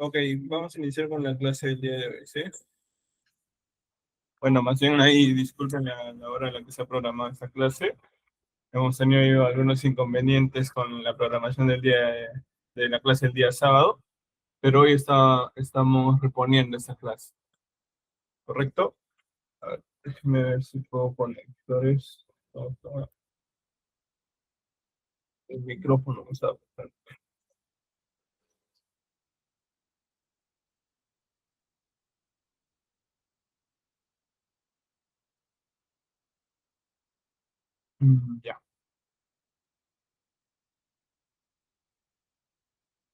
Ok, vamos a iniciar con la clase del día de hoy, ¿sí? Bueno, más bien ahí, disculpen la hora en la que se ha programado esta clase. Hemos tenido algunos inconvenientes con la programación de la clase el día sábado, pero hoy estamos reponiendo esta clase, ¿correcto? A ver, déjenme ver si puedo conectar esto. El micrófono me está... Ya,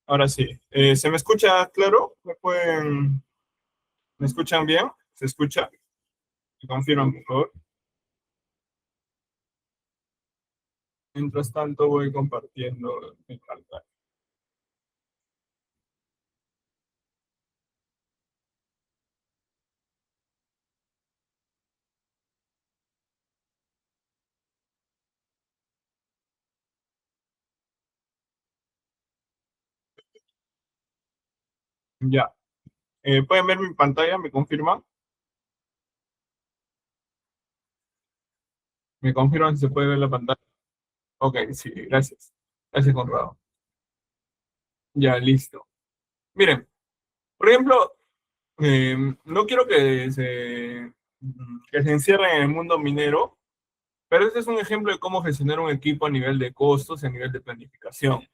ahora sí. ¿Se me escucha claro? ¿Me escuchan bien? ¿Se escucha? ¿Me confirman, por favor? Mientras tanto, voy compartiendo mi pantalla. Ya. ¿Pueden ver mi pantalla? ¿Me confirman? ¿Me confirman si se puede ver la pantalla? Ok, sí, gracias. Gracias, Conrado. Ya, listo. Miren, por ejemplo, no quiero que se encierren en el mundo minero, pero este es un ejemplo de cómo gestionar un equipo a nivel de costos y a nivel de planificación.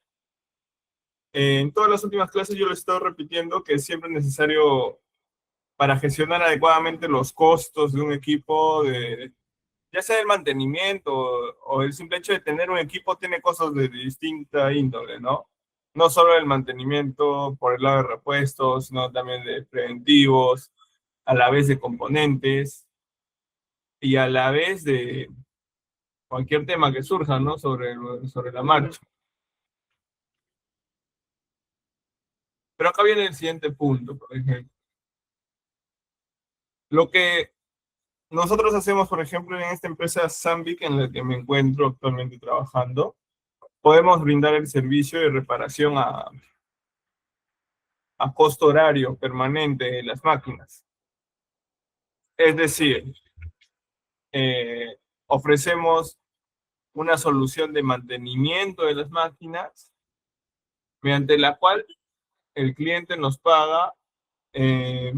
En todas las últimas clases yo lo he estado repitiendo que es siempre necesario para gestionar adecuadamente los costos de un equipo, ya sea el mantenimiento o el simple hecho de tener un equipo, tiene cosas de distinta índole, ¿no? No solo el mantenimiento por el lado de repuestos, sino también de preventivos, a la vez de componentes y a la vez de cualquier tema que surja, ¿no? Sobre la marcha. Pero acá viene el siguiente punto, por ejemplo. Lo que nosotros hacemos, por ejemplo, en esta empresa Sambic en la que me encuentro actualmente trabajando, podemos brindar el servicio de reparación a costo horario permanente de las máquinas. Es decir, eh, ofrecemos una solución de mantenimiento de las máquinas mediante la cual el cliente nos paga eh,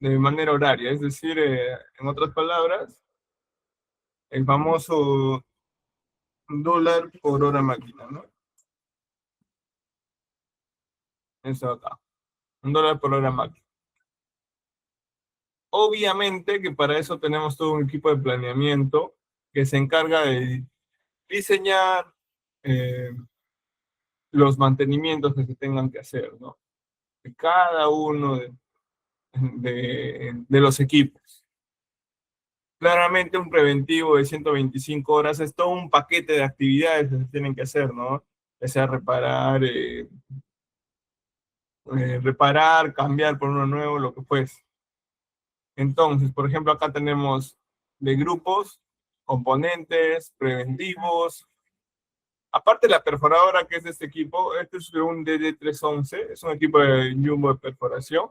de manera horaria. Es decir, en otras palabras, el famoso dólar por hora máquina, ¿no? Eso acá, un dólar por hora máquina. Obviamente que para eso tenemos todo un equipo de planeamiento que se encarga de diseñar eh, los mantenimientos que se tengan que hacer, ¿no? De cada uno de los equipos. Claramente un preventivo de 125 horas es todo un paquete de actividades que se tienen que hacer, ¿no? Ya sea reparar, cambiar por uno nuevo, lo que fuese. Entonces, por ejemplo, acá tenemos de grupos, componentes, preventivos. Aparte de la perforadora que es de este equipo, este es un DD311, es un equipo de jumbo de perforación.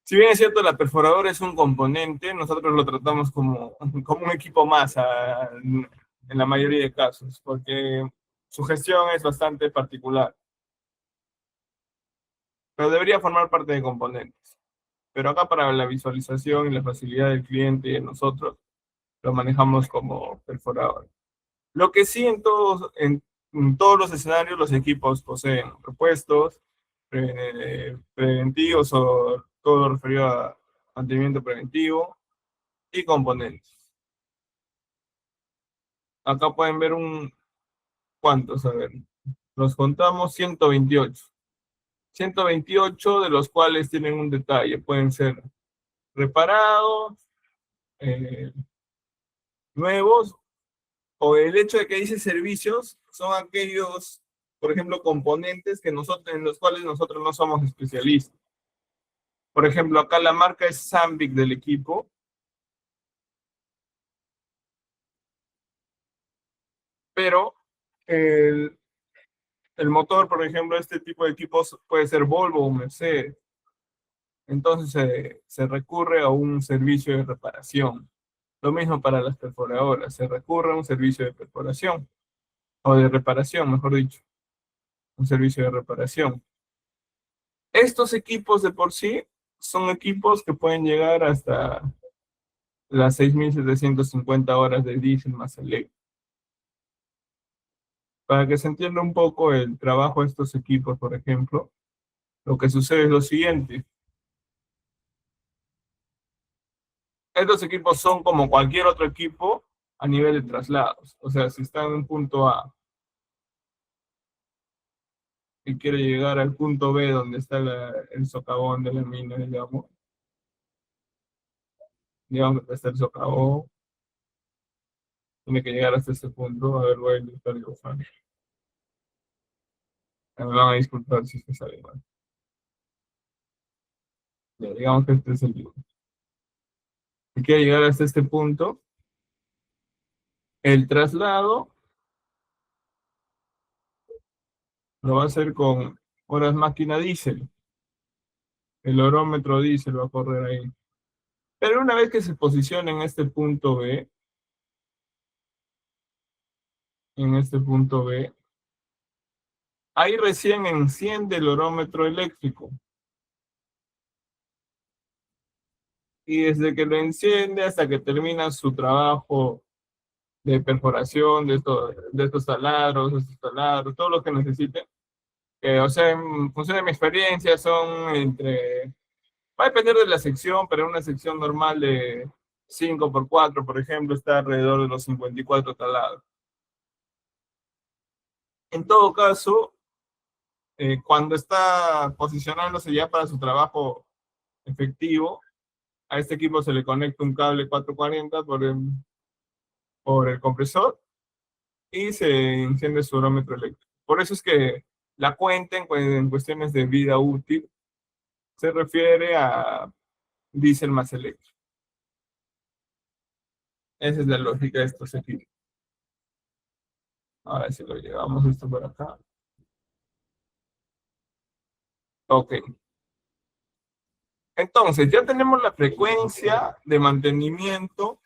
Si bien es cierto, la perforadora es un componente, nosotros lo tratamos como un equipo más en la mayoría de casos, porque su gestión es bastante particular, pero debería formar parte de componentes. Pero acá para la visualización y la facilidad del cliente y de nosotros, lo manejamos como perforadora. Lo que sí en todos los escenarios los equipos poseen repuestos, preventivos o todo lo referido a mantenimiento preventivo y componentes. Acá pueden ver ¿cuántos? A ver, los contamos 128. 128 de los cuales tienen un detalle. Pueden ser reparados, eh, nuevos, o el hecho de que dice servicios son aquellos, por ejemplo, componentes en los cuales nosotros no somos especialistas. Por ejemplo, acá la marca es Sambic del equipo, pero El motor, por ejemplo, este tipo de equipos puede ser Volvo o Mercedes. Entonces se recurre a un servicio de reparación. Lo mismo para las perforadoras, se recurre a un servicio de perforación, o de reparación, mejor dicho, un servicio de reparación. Estos equipos de por sí son equipos que pueden llegar hasta las 6.750 horas de diésel más eléctrico. Para que se entienda un poco el trabajo de estos equipos, por ejemplo, lo que sucede es lo siguiente. Estos equipos son como cualquier otro equipo a nivel de traslados. O sea, si está en un punto A y quiere llegar al punto B donde está el socavón de la mina, digamos que está el socavón, tiene que llegar hasta ese punto. A ver, voy a intentar dibujar. Me van a disculpar si es que sale mal. Ya, digamos que este es el dibujo. Si quiere llegar hasta este punto, el traslado lo va a hacer con horas máquina diésel. El horómetro diésel va a correr ahí. Pero una vez que se posicione en este punto B, ahí recién enciende el horómetro eléctrico. Y desde que lo enciende hasta que termina su trabajo de perforación de estos taladros, todo lo que necesite. O sea, en función de mi experiencia, son va a depender de la sección, pero una sección normal de 5x4, por ejemplo, está alrededor de los 54 taladros. En todo caso, cuando está posicionándose ya para su trabajo efectivo, a este equipo se le conecta un cable 440 por el compresor y se enciende su horómetro eléctrico. Por eso es que la cuenta en cuestiones de vida útil se refiere a diésel más eléctrico. Esa es la lógica de estos equipos. Ahora si lo llevamos esto por acá. Ok. Entonces, ya tenemos la frecuencia de mantenimiento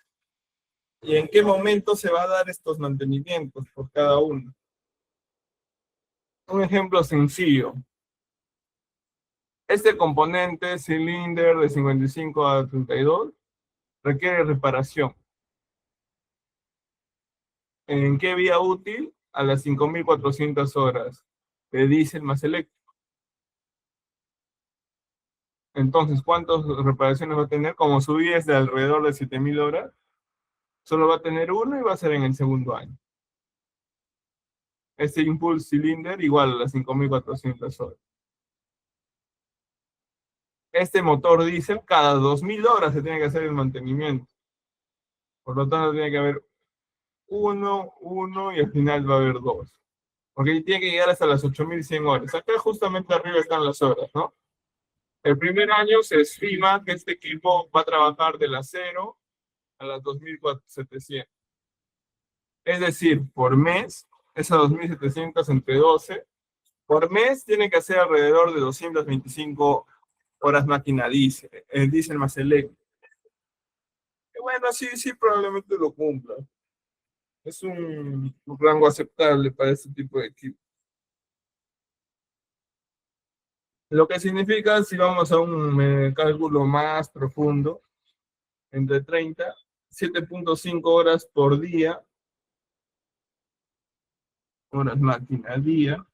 y en qué momento se va a dar estos mantenimientos por cada uno. Un ejemplo sencillo. Este componente cilindro de 55 a 32 requiere reparación. ¿En qué vía útil? A las 5.400 horas de diésel más eléctrico. Entonces, ¿cuántas reparaciones va a tener? Como su vía es de alrededor de 7.000 horas, solo va a tener uno y va a ser en el segundo año. Este impulse cylinder igual a las 5.400 horas. Este motor diésel, cada 2.000 horas se tiene que hacer el mantenimiento. Por lo tanto, tiene que haber uno y al final va a haber dos. Porque tiene que llegar hasta las 8.100 horas. Acá justamente arriba están las horas, ¿no? El primer año se estima que este equipo va a trabajar de las 0 a las 2.700. Es decir, por mes, esas 2.700 entre 12, por mes tiene que hacer alrededor de 225 horas máquina diésel, el diésel más eléctrico. Y bueno, sí, probablemente lo cumpla. Es un rango aceptable para este tipo de equipo. Lo que significa, si vamos a un cálculo más profundo, entre 30, 7.5 horas por día, horas máquina al día,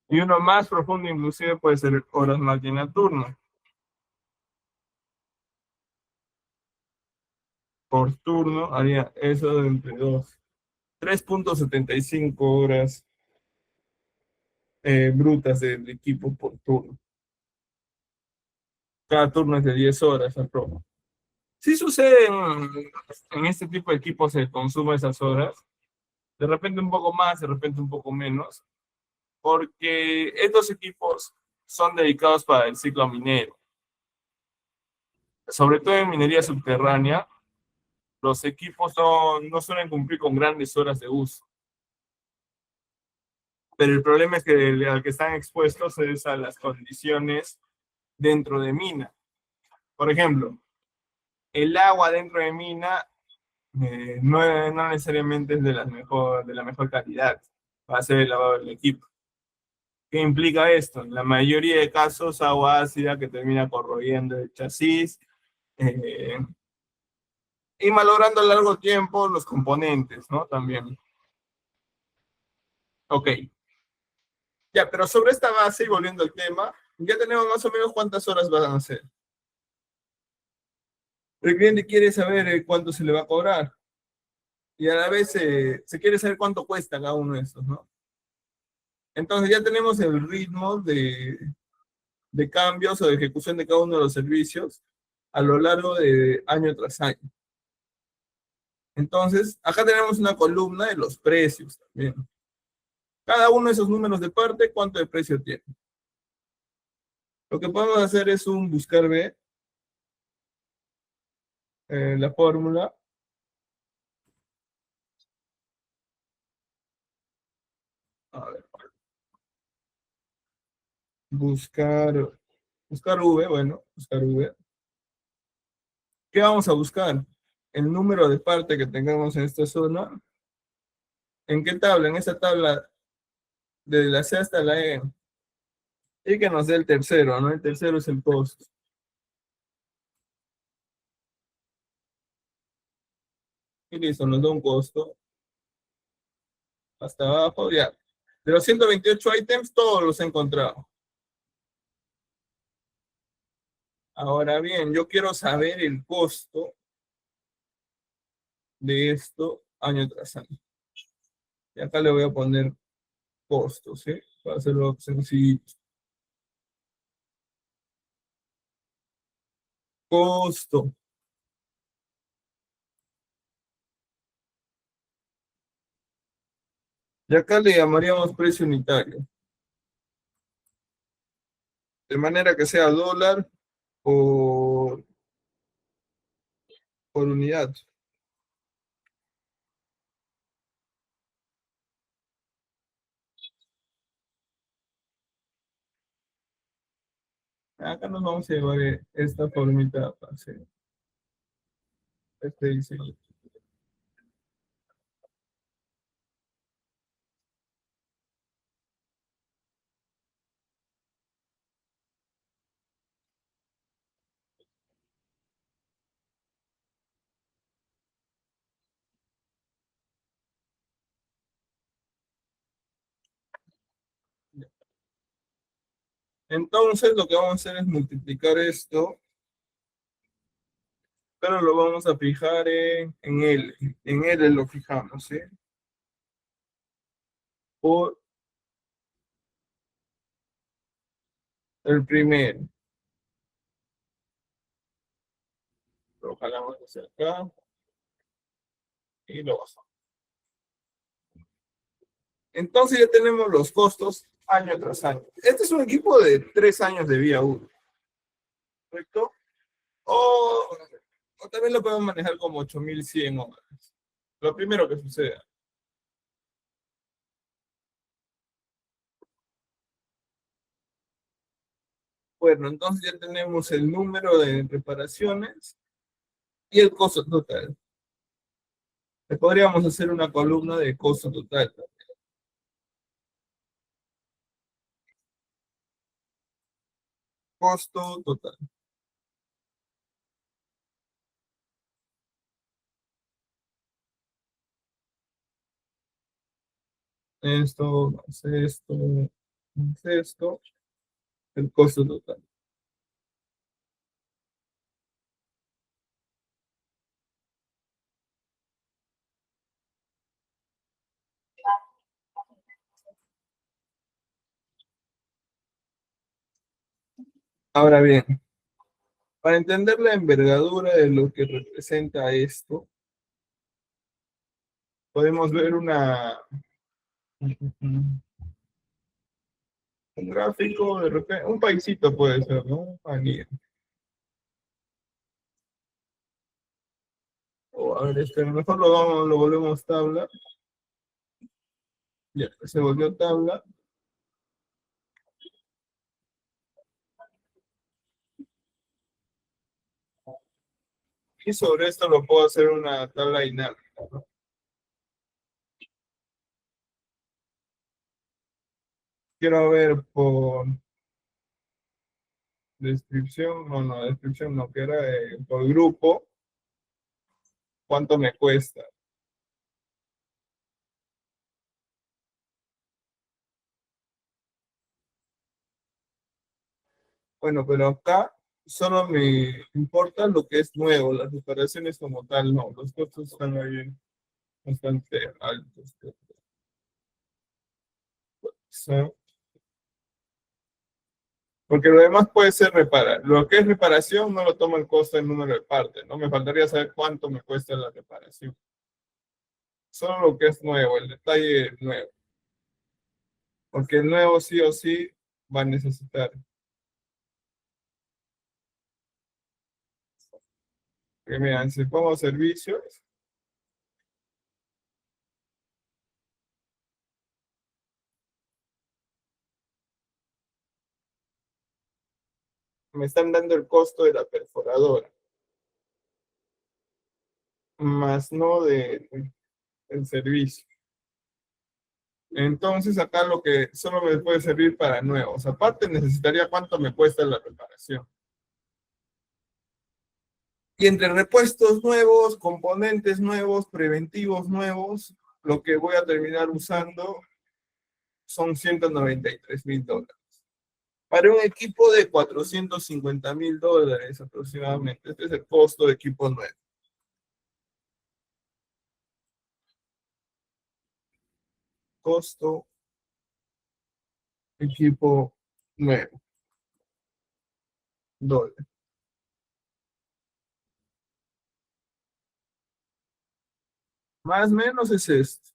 y uno más profundo inclusive puede ser horas máquina turno. Por turno haría eso de entre 3.75 horas brutas del equipo por turno. Cada turno es de 10 horas a prueba. Sí sucede en este tipo de equipos se consume esas horas, de repente un poco más, de repente un poco menos, porque estos equipos son dedicados para el ciclo minero, sobre todo en minería subterránea. Los equipos no suelen cumplir con grandes horas de uso. Pero el problema es que al que están expuestos es a las condiciones dentro de mina. Por ejemplo, el agua dentro de mina no necesariamente es de la mejor calidad para hacer el lavado del equipo. ¿Qué implica esto? En la mayoría de casos, agua ácida que termina corroyendo el chasis eh, y malogrando a largo tiempo los componentes, ¿no? También. Ok. Ya, pero sobre esta base, y volviendo al tema, ya tenemos más o menos cuántas horas van a ser. El cliente quiere saber cuánto se le va a cobrar y a la vez se quiere saber cuánto cuesta cada uno de estos, ¿no? Entonces ya tenemos el ritmo de cambios o de ejecución de cada uno de los servicios a lo largo de año tras año. Entonces, acá tenemos una columna de los precios también. Cada uno de esos números de parte, ¿cuánto de precio tiene? Lo que podemos hacer es un buscar B, la fórmula. A ver, buscar V, bueno, buscar V. ¿Qué vamos a buscar? El número de parte que tengamos en esta zona. ¿En qué tabla? En esta tabla, de la C hasta la E. Y que nos dé el tercero, ¿no? El tercero es el costo. Y listo, nos da un costo. Hasta abajo, ya. De los 128 ítems, todos los he encontrado. Ahora bien, yo quiero saber el costo de esto año tras año. Y acá le voy a poner costos, ¿sí? Para hacerlo sencillo. Costo. Y acá le llamaríamos precio unitario. De manera que sea dólar por, por unidad. Acá nos vamos a llevar esta formita para hacer este diseño. Entonces lo que vamos a hacer es multiplicar esto, pero lo vamos a fijar en L. En L lo fijamos, ¿sí? Por el primero. Lo jalamos hacia acá y lo bajamos. Entonces ya tenemos los costos año tras año. Este es un equipo de 3 años de vía útil, ¿correcto? O también lo podemos manejar como 8100 horas. Lo primero que suceda. Bueno, entonces ya tenemos el número de reparaciones y el costo total. Le podríamos hacer una columna de costo total. Costo total. Esto, más esto, más esto, el costo total. Ahora bien, para entender la envergadura de lo que representa esto, podemos ver un gráfico, de repente, un paisito puede ser, ¿no? Aquí. O a ver, este, a lo mejor lo volvemos tabla. Ya, se volvió tabla. Y sobre esto lo puedo hacer una tabla dinámica, ¿no? Quiero ver por descripción, no, descripción no, que era por grupo, cuánto me cuesta. Bueno, pero acá solo me importa lo que es nuevo, las reparaciones como tal, no, los costos están ahí bastante altos. So, porque lo demás puede ser reparar. Lo que es reparación no lo toma el costo del número de partes, ¿no? Me faltaría saber cuánto me cuesta la reparación. Solo lo que es nuevo, el detalle nuevo. Porque el nuevo sí o sí va a necesitar. Que vean, si pongo servicios, me están dando el costo de la perforadora, más no del servicio. Entonces acá lo que solo me puede servir para nuevos. Aparte necesitaría cuánto me cuesta la reparación. Y entre repuestos nuevos, componentes nuevos, preventivos nuevos, lo que voy a terminar usando son $193,000. Para un equipo de $450,000 aproximadamente. Este es el costo de equipo nuevo. Costo equipo nuevo. Dólar. Más o menos es esto.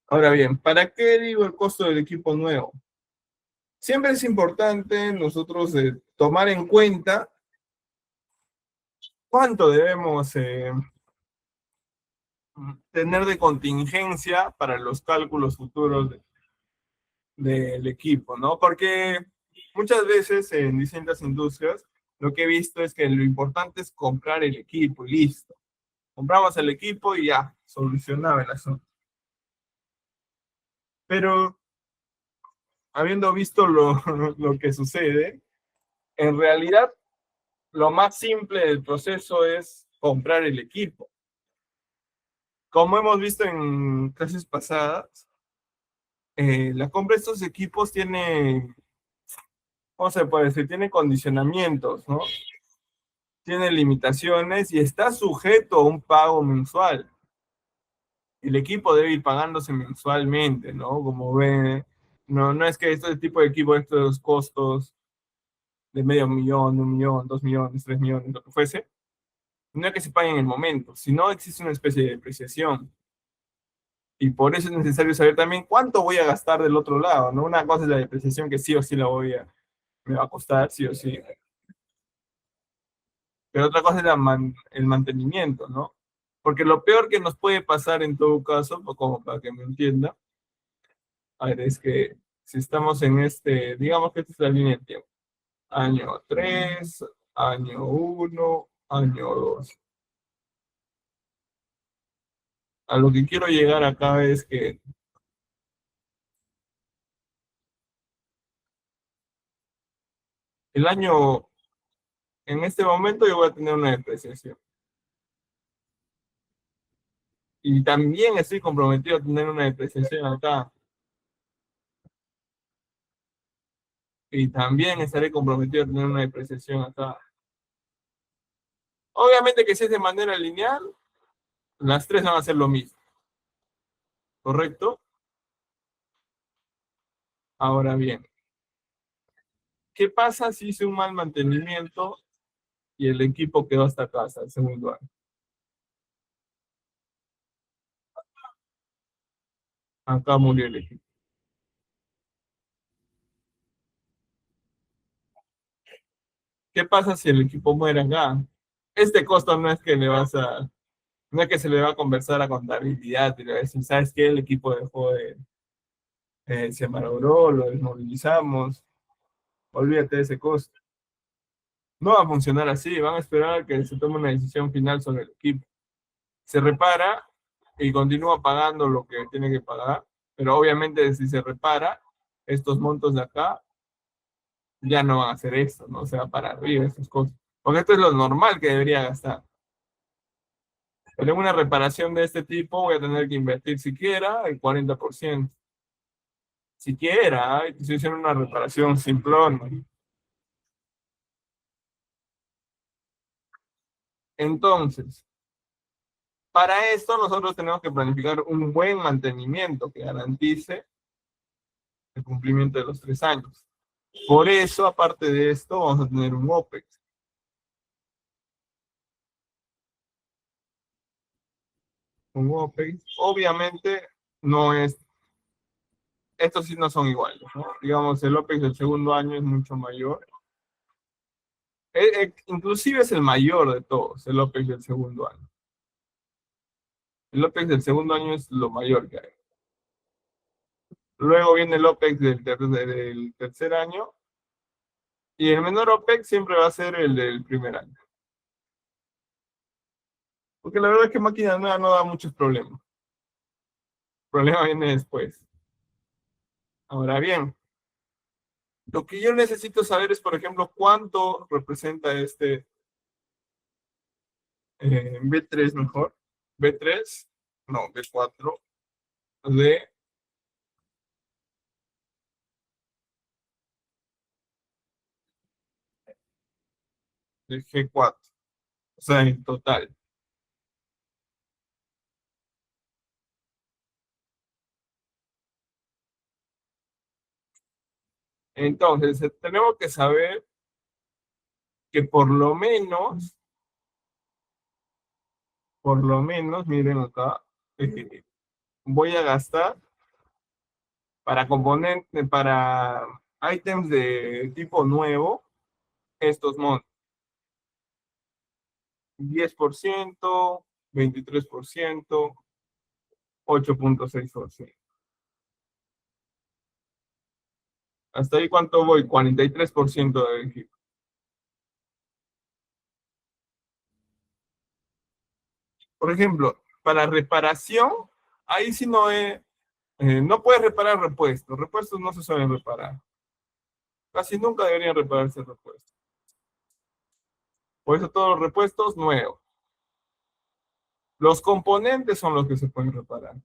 Ahora bien, ¿para qué digo el costo del equipo nuevo? Siempre es importante nosotros tomar en cuenta cuánto debemos tener de contingencia para los cálculos futuros del equipo, ¿no? Porque muchas veces en distintas industrias lo que he visto es que lo importante es comprar el equipo y listo. Compramos el equipo y ya, solucionaba el asunto. Pero habiendo visto lo que sucede, en realidad lo más simple del proceso es comprar el equipo. Como hemos visto en clases pasadas, la compra de estos equipos tiene, ¿cómo se puede decir? Tiene condicionamientos, ¿no? Tiene limitaciones y está sujeto a un pago mensual. El equipo debe ir pagándose mensualmente, ¿no? Como ve, no es que este tipo de equipo, estos costos de medio millón, 1 millón, 2 millones, 3 millones, lo que fuese, no es que se paguen en el momento, sino existe una especie de depreciación. Y por eso es necesario saber también cuánto voy a gastar del otro lado, ¿no? Una cosa es la depreciación que sí o sí me va a costar, sí o sí. Pero otra cosa es el mantenimiento, ¿no? Porque lo peor que nos puede pasar en todo caso, o como para que me entienda, a ver, es que si estamos en este, digamos que esta es la línea de tiempo, año 3, año 1, año 2. A lo que quiero llegar acá es que el año, en este momento yo voy a tener una depreciación. Y también estoy comprometido a tener una depreciación acá. Y también estaré comprometido a tener una depreciación acá. Obviamente que si es de manera lineal, las tres van a hacer lo mismo, ¿correcto? Ahora bien, ¿qué pasa si hice un mal mantenimiento y el equipo quedó hasta casa, el segundo año? Acá murió el equipo. ¿Qué pasa si el equipo muere acá? Este costo no es que no es que se le va a conversar a contabilidad y le va a decir, ¿sabes qué? El equipo dejó se malogró, lo desmovilizamos, olvídate de ese costo. No va a funcionar así, van a esperar a que se tome una decisión final sobre el equipo. Se repara y continúa pagando lo que tiene que pagar, pero obviamente si se repara, estos montos de acá ya no van a hacer esto, ¿no? Se va para arriba esas cosas. Porque esto es lo normal que debería gastar. Pero en una reparación de este tipo voy a tener que invertir siquiera el 40%. Siquiera, ¿eh? Estoy haciendo una reparación simplona. Entonces, para esto nosotros tenemos que planificar un buen mantenimiento que garantice el cumplimiento de los 3 años. Por eso, aparte de esto, vamos a tener un OPEX. Un OPEX, obviamente, no es, estos sí no son iguales, ¿no? Digamos, el OPEX del segundo año es mucho mayor. Inclusive es el mayor de todos, el OPEX del segundo año. El OPEX del segundo año es lo mayor que hay. Luego viene el OPEX del tercer año y el menor OPEX siempre va a ser el del primer año. Porque la verdad es que máquina nueva no da muchos problemas. El problema viene después. Ahora bien, lo que yo necesito saber es, por ejemplo, cuánto representa este B3 mejor. B3, no, B4 de G4. O sea, en total. Entonces, tenemos que saber que por lo menos, miren acá, voy a gastar para items de tipo nuevo, estos montos, 10%, 23%, 8.6%. ¿Hasta ahí cuánto voy? 43% de equipo. Por ejemplo, para reparación, ahí sí no puedes reparar repuestos. Repuestos no se suelen reparar. Casi nunca deberían repararse repuestos. Por eso todos los repuestos nuevos. Los componentes son los que se pueden reparar.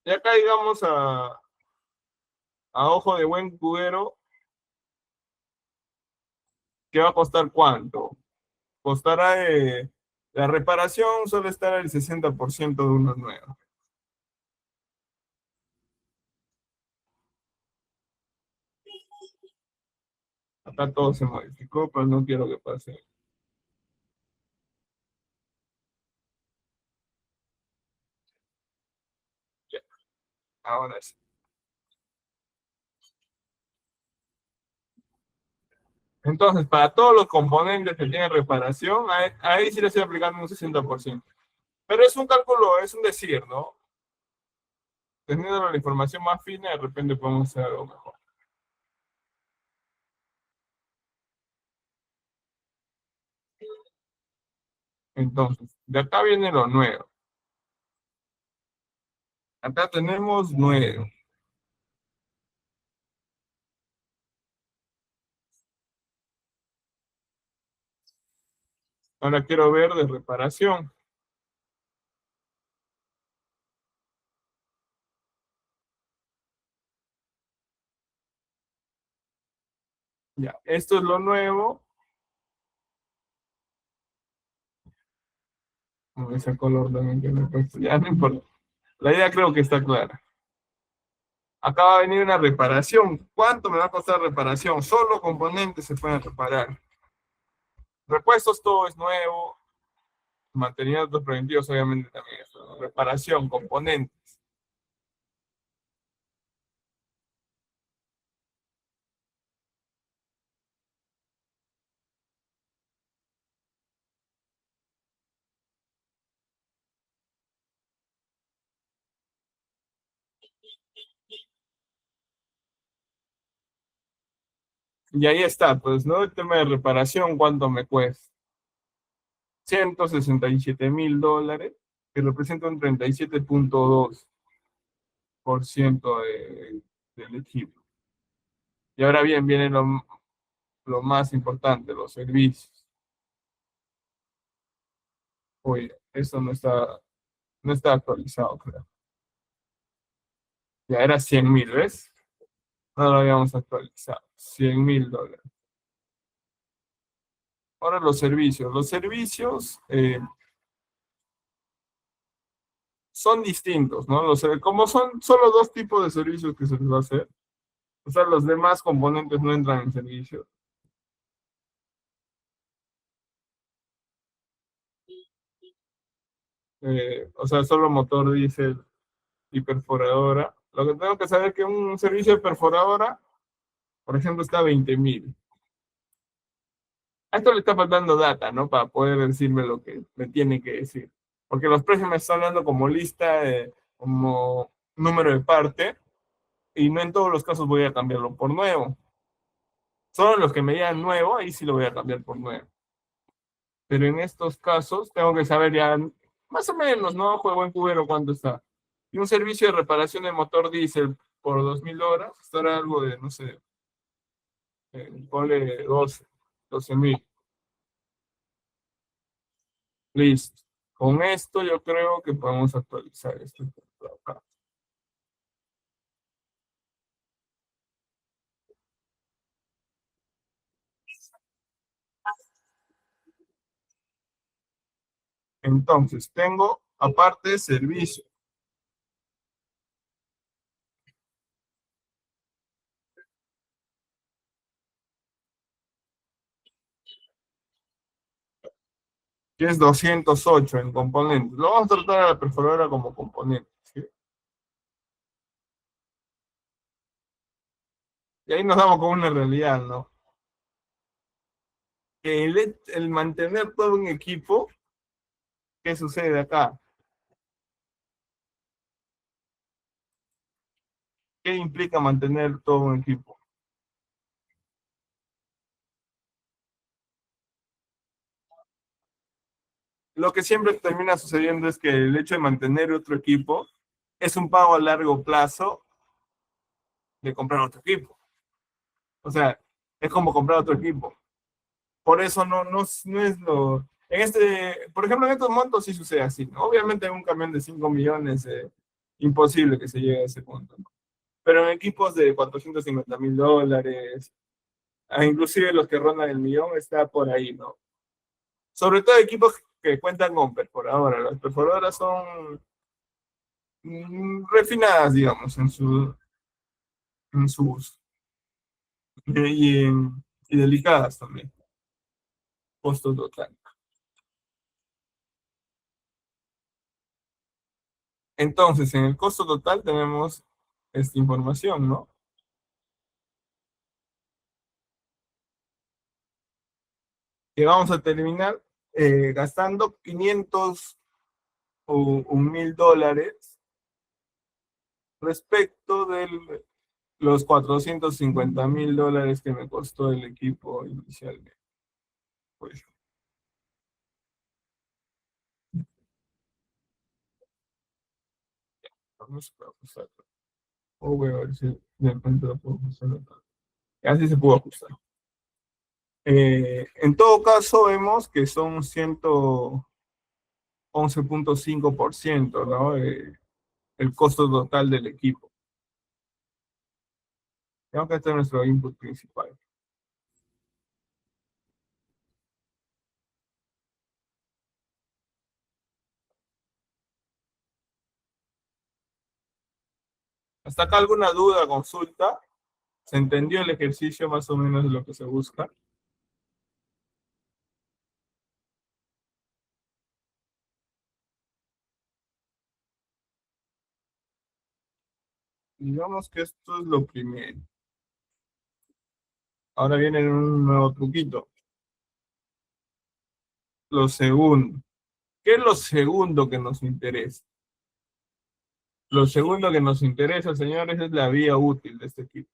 Y acá digamos a ojo de buen cubero, ¿qué va a costar cuánto? Costará, la reparación suele estar al 60% de uno nuevo. Acá todo se modificó, pero no quiero que pase. Ya, ahora sí. Entonces, para todos los componentes que tienen reparación, ahí sí le estoy aplicando un 60%. Pero es un cálculo, es un decir, ¿no? Teniendo la información más fina, de repente podemos hacer algo mejor. Entonces, de acá viene lo nuevo. Acá tenemos nuevo. Ahora quiero ver de reparación. Ya, esto es lo nuevo. Con ese color también que me he puesto. Ya no importa. La idea creo que está clara. Acá va a venir una reparación. ¿Cuánto me va a costar reparación? Solo componentes se pueden reparar. Repuestos todo es nuevo. Mantenimientos preventivos obviamente también es nuevo. Reparación, componentes. Y ahí está, pues, ¿no? El tema de reparación, ¿cuánto me cuesta? $167,000, que representa un 37,2% del equipo. Y ahora bien, viene lo más importante, los servicios. Oye, esto no está actualizado, creo. Ya era 100,000, ¿ves? No lo habíamos actualizado. $100,000. Ahora los servicios. Los servicios son distintos, ¿no? Como son solo dos tipos de servicios que se les va a hacer, o sea, los demás componentes no entran en servicio. O sea, solo motor diésel y perforadora. Lo que tengo que saber es que un servicio de perforadora, por ejemplo, está a 20,000. A esto le está faltando data, ¿no? Para poder decirme lo que me tiene que decir. Porque los precios me están dando como lista, como número de parte, y no en todos los casos voy a cambiarlo por nuevo. Solo los que me digan nuevo, ahí sí lo voy a cambiar por nuevo. Pero en estos casos tengo que saber ya más o menos, ¿no? Juego en cubero cuánto está. Y un servicio de reparación de motor diésel por 2,000 horas, estará algo de, no sé, ponle 12,000. Listo. Con esto yo creo que podemos actualizar esto por acá. Entonces, tengo aparte servicio, que es 208 en componentes. Lo vamos a tratar a la perforadora como componente, ¿sí? Y ahí nos damos con una realidad, ¿no? Que el mantener todo un equipo, ¿qué sucede acá? ¿Qué implica mantener todo un equipo? Lo que siempre termina sucediendo es que el hecho de mantener otro equipo es un pago a largo plazo de comprar otro equipo. O sea, es como comprar otro equipo. Por eso no es lo... por ejemplo, en estos montos sí sucede así, ¿no? Obviamente en un camión de 5 millones, imposible que se llegue a ese punto, ¿no? Pero en equipos de $450,000, inclusive los que rondan el millón, está por ahí, ¿no? Sobre todo equipos que cuentan con perforadora. Las perforadoras son refinadas, digamos, en su uso. Y delicadas también, costo total. Entonces, en el costo total tenemos esta información, ¿no? Que vamos a terminar gastando 500 o $1,000 respecto de los $450,000 que me costó el equipo inicialmente. Pues, vamos a ajustarlo. O voy a ver si de repente lo puedo ajustar acá. Así se pudo ajustar. En todo caso, vemos que son 111,5%, ¿no? El costo total del equipo. Tenemos que este es nuestro input principal. ¿Hasta acá alguna duda, consulta? ¿Se entendió el ejercicio más o menos de lo que se busca? Digamos que esto es lo primero. Ahora viene un nuevo truquito. Lo segundo. ¿Qué es lo segundo que nos interesa? Lo segundo que nos interesa, señores, es la vía útil de este equipo.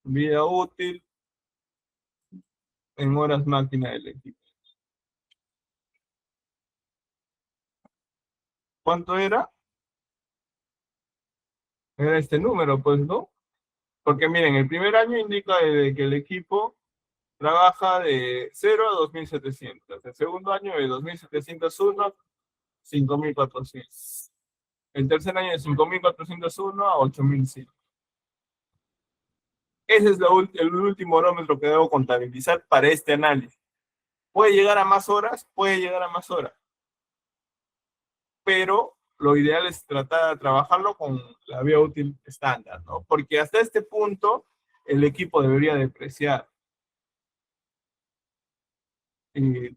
Vida útil en horas máquina del equipo. ¿Cuánto era? Era este número, pues, ¿no? Porque miren, el primer año indica que el equipo trabaja de 0 a 2.700. El segundo año de 2.701 a 5.400. El tercer año de 5.401 a 8.100. Ese es el último barómetro que debo contabilizar para este análisis. Puede llegar a más horas, puede llegar a más horas, pero lo ideal es tratar de trabajarlo con la vía útil estándar, ¿no? Porque hasta este punto el equipo debería depreciar. Y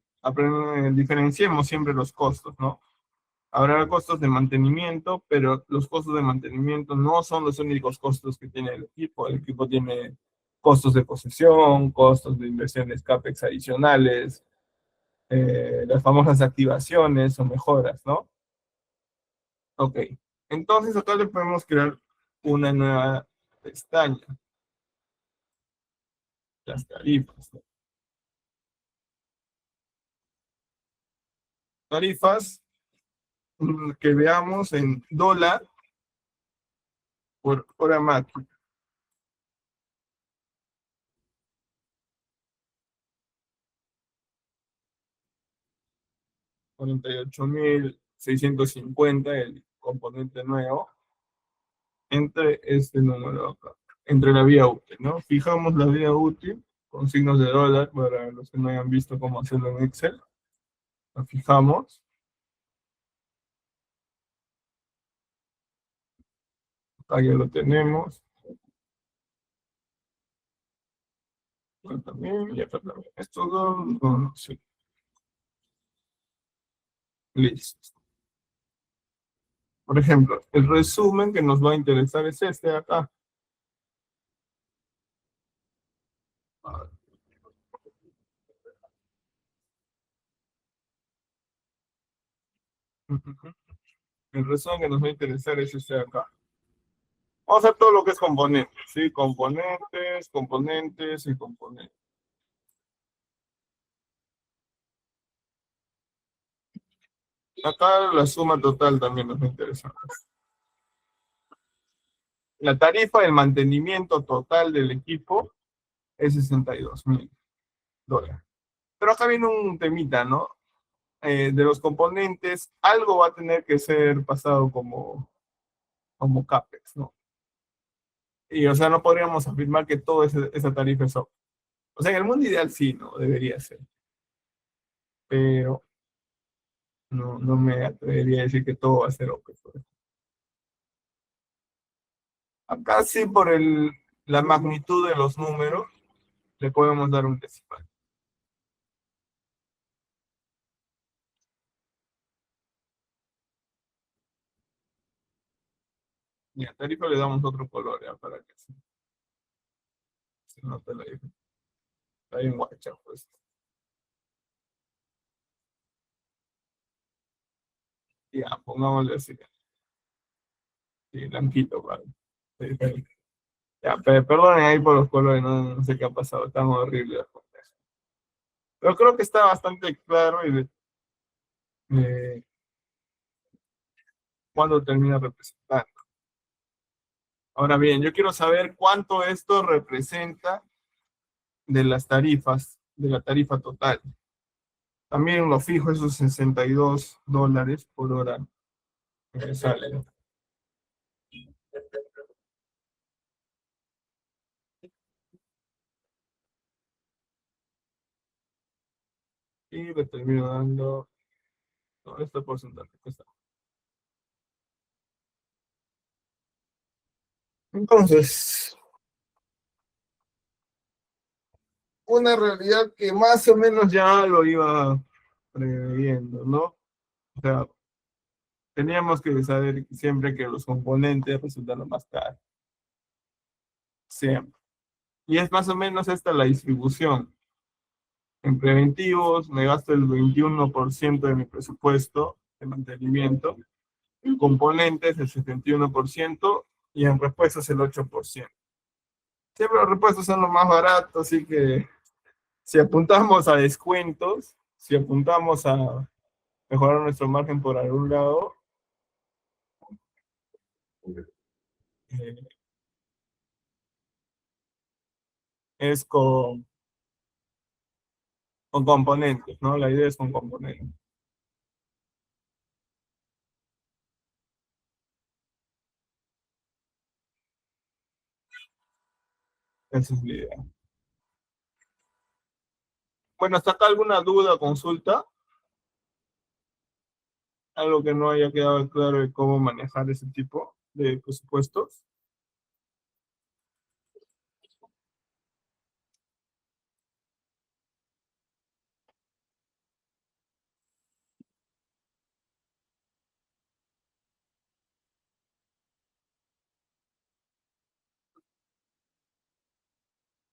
diferenciemos siempre los costos, ¿no? Habrá costos de mantenimiento, pero los costos de mantenimiento no son los únicos costos que tiene el equipo. El equipo tiene costos de posesión, costos de inversiones CAPEX adicionales, las famosas activaciones o mejoras, ¿no? Ok. Entonces acá le podemos crear una nueva pestaña, las tarifas, ¿no? Tarifas que veamos en dólar por hora máquina. 48.650 el componente nuevo, entre este número acá, entre la vía útil, ¿no? Fijamos la vía útil con signos de dólar para los que no hayan visto cómo hacerlo en Excel. La fijamos. Acá ya lo tenemos. Acá también y acá también. Estos dos, no, sí. Listo. Por ejemplo, el resumen que nos va a interesar es este de acá. El resumen que nos va a interesar es este de acá. Vamos a hacer todo lo que es componentes, ¿sí? Componentes, componentes y componentes. Acá la suma total también nos va a interesar. La tarifa del mantenimiento total del equipo es $62.000. Pero acá viene un temita, ¿no? De los componentes, algo va a tener que ser pasado como CAPEX, ¿no? Y, o sea, no podríamos afirmar que toda esa tarifa es OPEX. O sea, en el mundo ideal sí, ¿no? Debería ser. Pero no me atrevería a decir que todo va a ser OPEX. Acá sí, por la magnitud de los números, le podemos dar un decimal. Y a tarifa le damos otro color, ya, para que se note la diferencia. Está bien guacha, pues. Ya, pongámosle así. Sí, blanquito, vale. Sí, sí. Ya, perdonen ahí por los colores, no sé qué ha pasado, están horribles las cosas. Pero creo que está bastante claro y de cuándo termina representando. Ahora bien, yo quiero saber cuánto esto representa de las tarifas, de la tarifa total. También lo fijo, esos $62 por hora que me salen. Y le termino dando, no, este porcentaje que está. Entonces, una realidad que más o menos ya lo iba previendo, ¿no? O sea, teníamos que saber siempre que los componentes resultan lo más caros. siempre. Y es más o menos esta la distribución. En preventivos me gasto el 21% de mi presupuesto de mantenimiento, en componentes el 71% y en repuestos el 8%. Siempre los repuestos son los más baratos, así que si apuntamos a descuentos, si apuntamos a mejorar nuestro margen por algún lado, eh, es con componentes, ¿no? La idea es con componentes. Esa es la idea. Bueno, ¿hasta acá alguna duda o consulta? Algo que no haya quedado claro de cómo manejar ese tipo de presupuestos.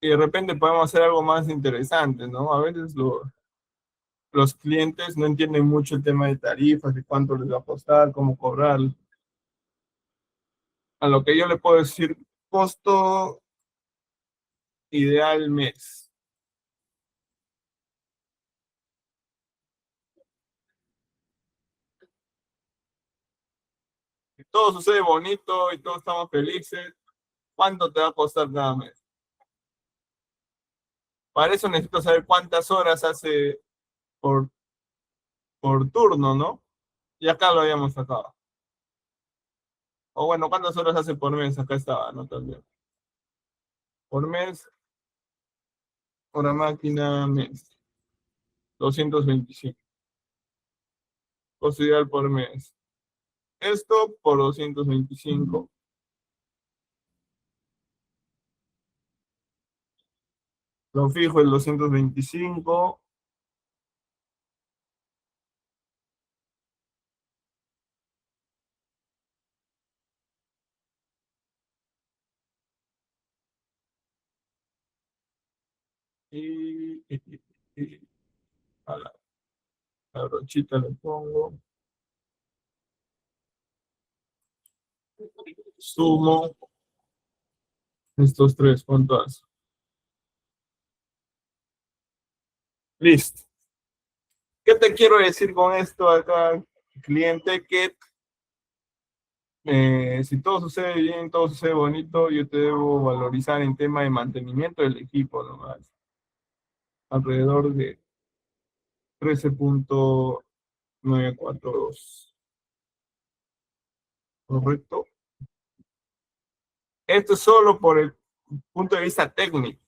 Y de repente podemos hacer algo más interesante, ¿no? A veces los clientes no entienden mucho el tema de tarifas, de cuánto les va a costar, cómo cobrar. A lo que yo le puedo decir, costo ideal mes. Si todo sucede bonito y todos estamos felices, ¿cuánto te va a costar cada mes? Para eso necesito saber cuántas horas hace por, por turno, ¿no? Y acá lo habíamos sacado. O bueno, ¿cuántas horas hace por mes? Acá estaba, ¿no? También. Por mes, hora máquina, mes. 225. Costo ideal por mes. Esto por 225. Lo fijo el 225. Y a la brochita le pongo. Sumo estos tres, ¿cuánto hace? Listo. ¿Qué te quiero decir con esto acá, cliente? Que si todo sucede bien, todo sucede bonito, yo te debo valorizar en tema de mantenimiento del equipo nomás. Alrededor de 13.942. ¿Correcto? Esto es solo por el punto de vista técnico.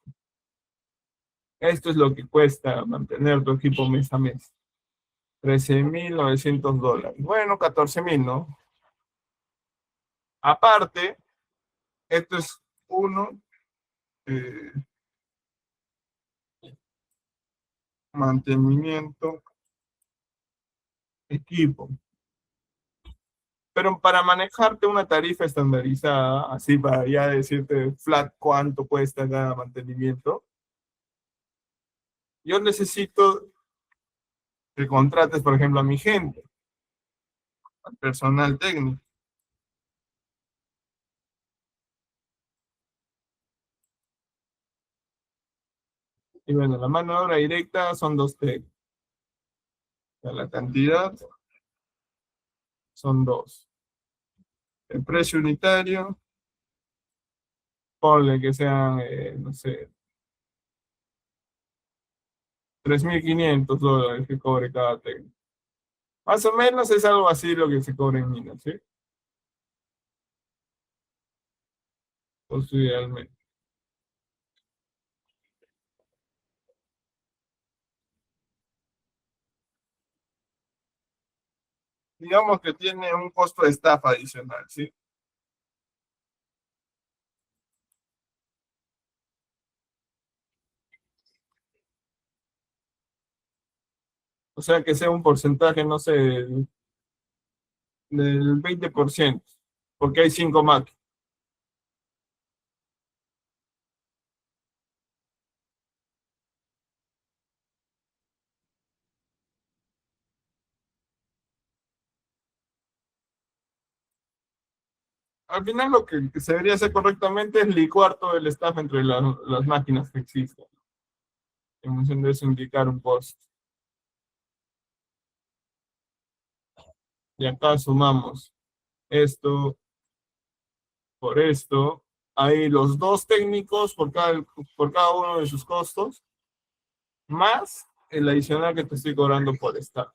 Esto es lo que cuesta mantener tu equipo mes a mes. $13.900. Bueno, 14.000, ¿no? Aparte, esto es uno, eh, mantenimiento, equipo. Pero para manejarte una tarifa estandarizada, así para ya decirte flat cuánto cuesta cada mantenimiento, yo necesito que contrates, por ejemplo, a mi gente, al personal técnico. Y bueno, la mano de obra directa son dos técnicos. La cantidad son dos. El precio unitario, ponle que sean, no sé, $3.500 que cobre cada técnico. Más o menos es algo así lo que se cobra en minas, ¿sí? Pues idealmente. Digamos que tiene un costo de estafa adicional, ¿sí? O sea, que sea un porcentaje, no sé, del 20%, porque hay cinco máquinas. al final lo que se debería hacer correctamente es licuar todo el staff entre las máquinas que existen. En función de eso, indicar un post. Y acá sumamos esto por esto. Hay los dos técnicos por cada uno de sus costos, más el adicional que te estoy cobrando por staff.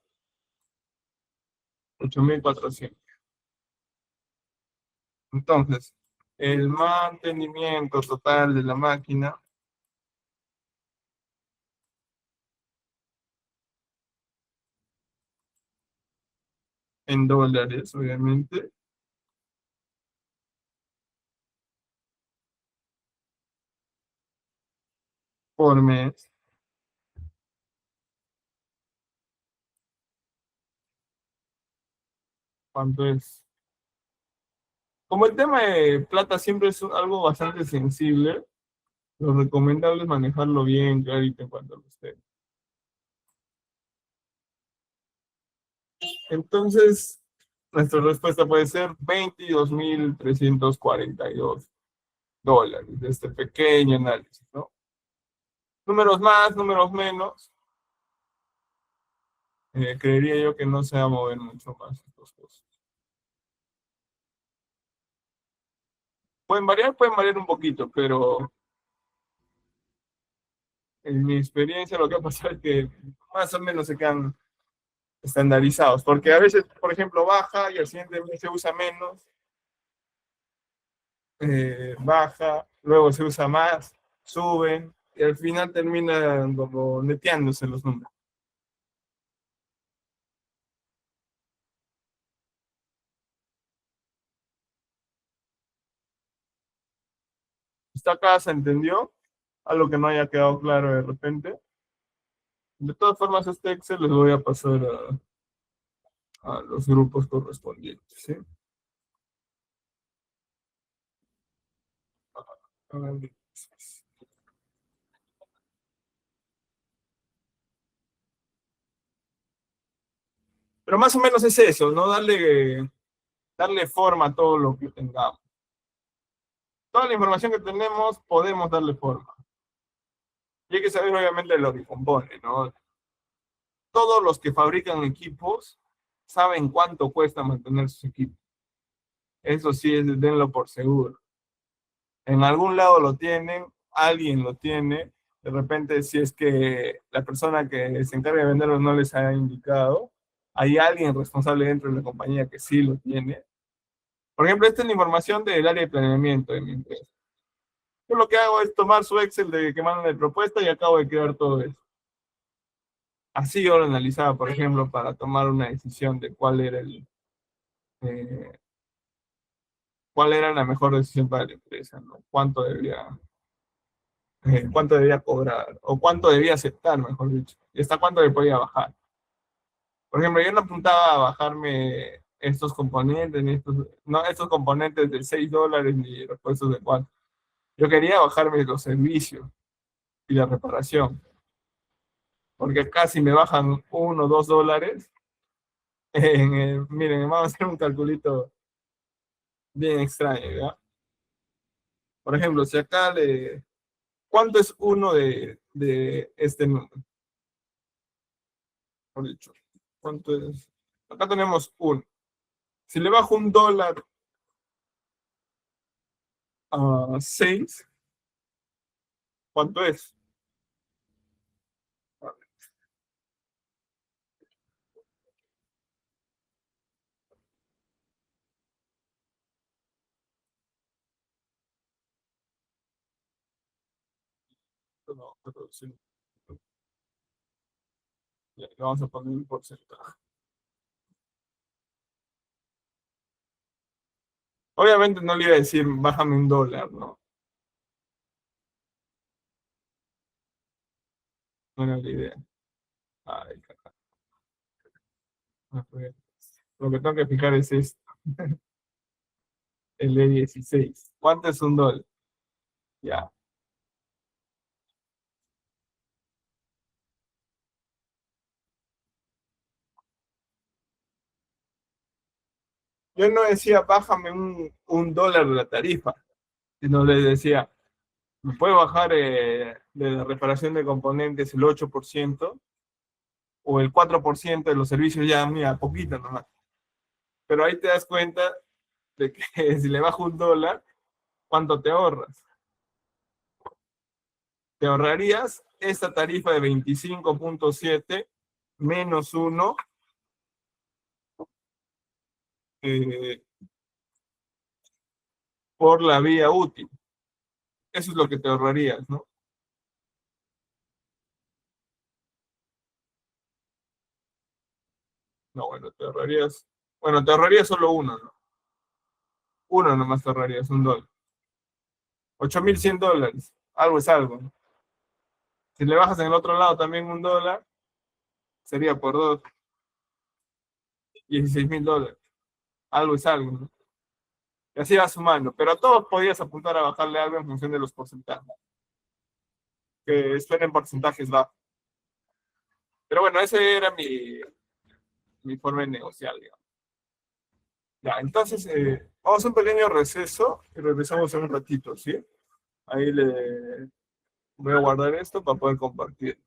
8.400. Entonces, el mantenimiento total de la máquina en dólares, obviamente, por mes. ¿Cuánto es? Como el tema de plata siempre es algo bastante sensible, lo recomendable es manejarlo bien, clarito en cuanto lo esté. Entonces, nuestra respuesta puede ser $22.342 de este pequeño análisis, ¿no? Números más, números menos. Creería yo que no se va a mover mucho más estos cosas. Pueden variar un poquito, pero en mi experiencia lo que ha pasado es que más o menos se quedan estandarizados, porque a veces, por ejemplo, baja y al siguiente mes se usa menos, baja, luego se usa más, suben, y al final terminan como neteándose los números. ¿Esta acá se entendió? Algo que no haya quedado claro de repente. De todas formas, este Excel les voy a pasar a los grupos correspondientes, ¿sí? Pero más o menos es eso, ¿no? Darle forma a todo lo que tengamos. Toda la información que tenemos podemos darle forma. Y hay que saber obviamente lo que compone, ¿no? Todos los que fabrican equipos saben cuánto cuesta mantener sus equipos. Eso sí, denlo por seguro. En algún lado lo tienen, alguien lo tiene. De repente, si es que la persona que se encarga de venderlo no les ha indicado, hay alguien responsable dentro de la compañía que sí lo tiene. Por ejemplo, esta es la información del área de planeamiento de mi empresa. Yo lo que hago es tomar su Excel de que mandan de propuesta y acabo de crear todo eso. Así yo lo analizaba, por ejemplo, para tomar una decisión de eh, cuál era la mejor decisión para la empresa, ¿no? Cuánto debía cobrar, o cuánto debía aceptar, mejor dicho, y hasta cuánto le podía bajar. Por ejemplo, yo no apuntaba a bajarme estos componentes, no, estos componentes de $6, ni los puestos de 4. Yo quería bajarme los servicios y la reparación, porque casi me bajan $1 o $2. Miren, vamos a hacer un calculito bien extraño, ¿ya? Por ejemplo, si acá ¿cuánto es uno de este número? Por dicho, ¿cuánto es? Acá tenemos uno. Si le bajo $1 a 6, ¿cuánto es? A ver, no, reproducir. Ya, le vamos a poner un porcentaje. Obviamente no le iba a decir, bájame $1, ¿no? No era la idea. Ay, carajo. A ver, lo que tengo que fijar es esto, el de 16. ¿Cuánto es $1? Ya. Yo no decía, bájame un dólar de la tarifa, sino le decía, ¿me puede bajar de la reparación de componentes el 8% o el 4% de los servicios ya, mira, poquito nomás? Pero ahí te das cuenta de que si le bajo un dólar, ¿cuánto te ahorras? Te ahorrarías esta tarifa de 25,7 menos uno, eh, por la vía útil. Eso es lo que te ahorrarías, ¿no? No, bueno, te ahorrarías solo uno, ¿no? Uno nomás te ahorrarías, un dólar. 8.100 dólares, algo es algo, ¿no? Si le bajas en el otro lado también un dólar, sería por dos, 16.000 dólares, algo es algo, ¿no? Y así va sumando, pero a todos podías apuntar a bajarle algo en función de los porcentajes, que suenen porcentajes bajos. Pero bueno, ese era mi forma de negociar, digamos. Ya, entonces, vamos a un pequeño receso y regresamos en un ratito, ¿sí? Ahí le voy a guardar esto para poder compartir.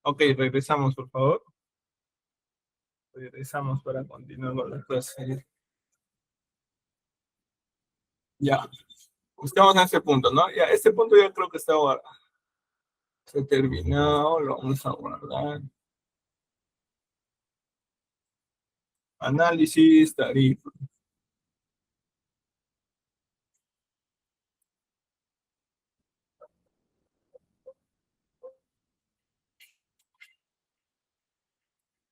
Ok, regresamos, por favor. Regresamos para continuar con la clase. Ya, estamos en este punto, ¿no? Ya, este punto yo creo que está terminado, lo vamos a guardar. Análisis, tarifa.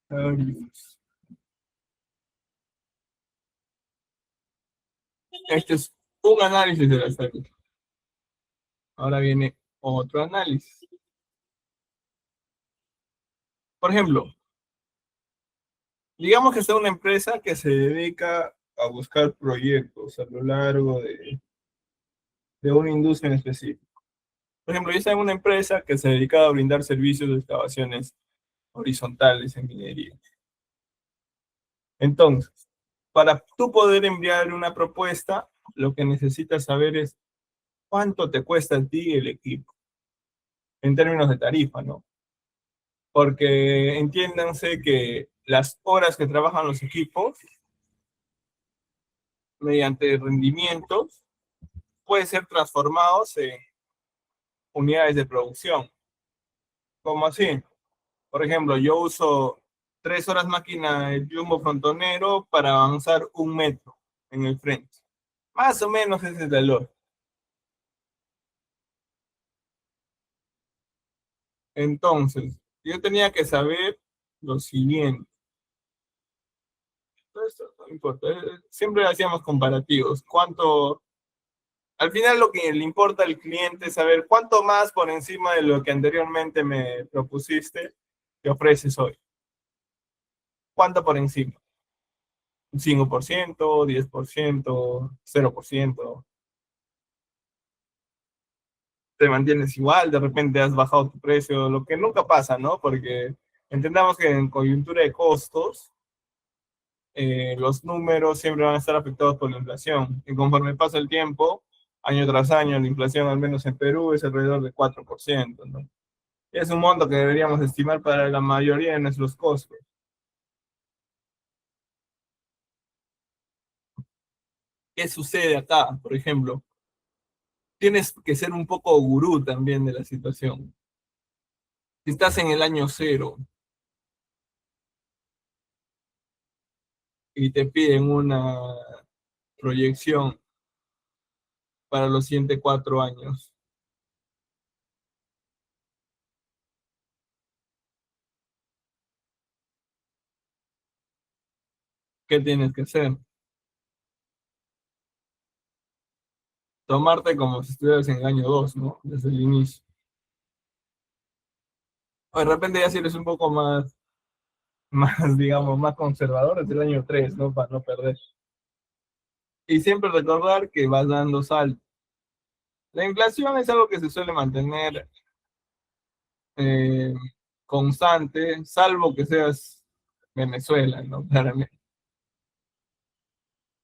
Tarifas. Este es un análisis de las tarifas. Ahora viene otro análisis. Por ejemplo, digamos que está una empresa que se dedica a buscar proyectos a lo largo de una industria en específico. Por ejemplo, yo estaba en una empresa que se dedicaba a brindar servicios de excavaciones horizontales en minería. Entonces, para tú poder enviar una propuesta, lo que necesitas saber es cuánto te cuesta a ti el equipo, en términos de tarifa, ¿no? Porque entiéndanse que las horas que trabajan los equipos, mediante rendimientos, pueden ser transformados en unidades de producción. ¿Cómo así? Por ejemplo, yo uso 3 horas máquina de jumbo frontonero para avanzar 1 metro en el frente. Más o menos ese es el valor. Entonces, yo tenía que saber lo siguiente. Esto no importa. Siempre hacíamos comparativos. Al final lo que le importa al cliente es saber cuánto más por encima de lo que anteriormente me propusiste te ofreces hoy. ¿Cuánto por encima? Un 5%, 10%, 0%. Te mantienes igual, de repente has bajado tu precio, lo que nunca pasa, ¿no? Porque entendamos que en coyuntura de costos, los números siempre van a estar afectados por la inflación. Y conforme pasa el tiempo, año tras año, la inflación, al menos en Perú, es alrededor de 4%, ¿no? Y es un monto que deberíamos estimar para la mayoría de nuestros costos. ¿Qué sucede acá? Por ejemplo, tienes que ser un poco gurú también de la situación. Si estás en el año cero y te piden una proyección para los siguientes 4 años, ¿qué tienes que hacer? Tomarte como si estuvieras en el año 2, ¿no? Desde el inicio. O de repente ya si eres un poco más, digamos, más conservador, es el año 3, ¿no? Para no perder. Y siempre recordar que vas dando saltos. La inflación es algo que se suele mantener eh, constante, salvo que seas Venezuela, ¿no? Claramente.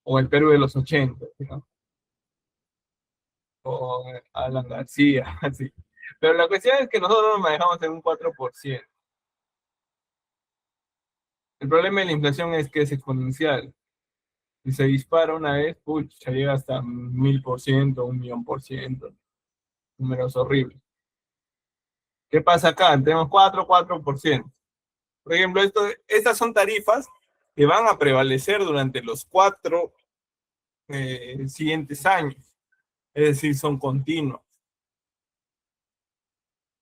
O el Perú de los 80, ¿no? O Alan García, así. Pero la cuestión es que nosotros nos manejamos en un 4%. El problema de la inflación es que es exponencial. Si se dispara una vez, ya llega hasta 1000%, 1.000.000%. Números horribles. ¿Qué pasa acá? Tenemos 4%. Por ejemplo, estas son tarifas que van a prevalecer durante los 4 siguientes años. Es decir, son continuos.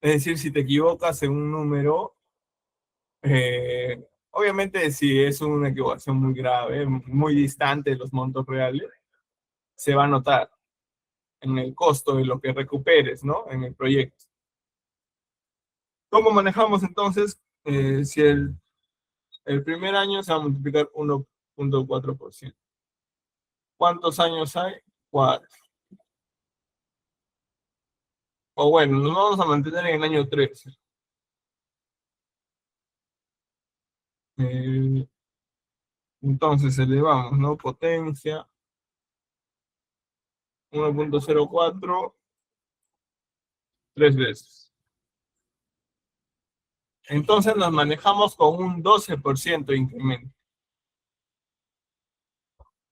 Es decir, si te equivocas en un número, obviamente si es una equivocación muy grave, muy distante de los montos reales, se va a notar en el costo de lo que recuperes, ¿no? En el proyecto. ¿Cómo manejamos entonces? Si el primer año se va a multiplicar 1.4%. ¿Cuántos años hay? 4. O bueno, nos vamos a mantener en el año 13. Eh, entonces elevamos, ¿no? Potencia 1.04 3 veces. Entonces nos manejamos con un 12% de incremento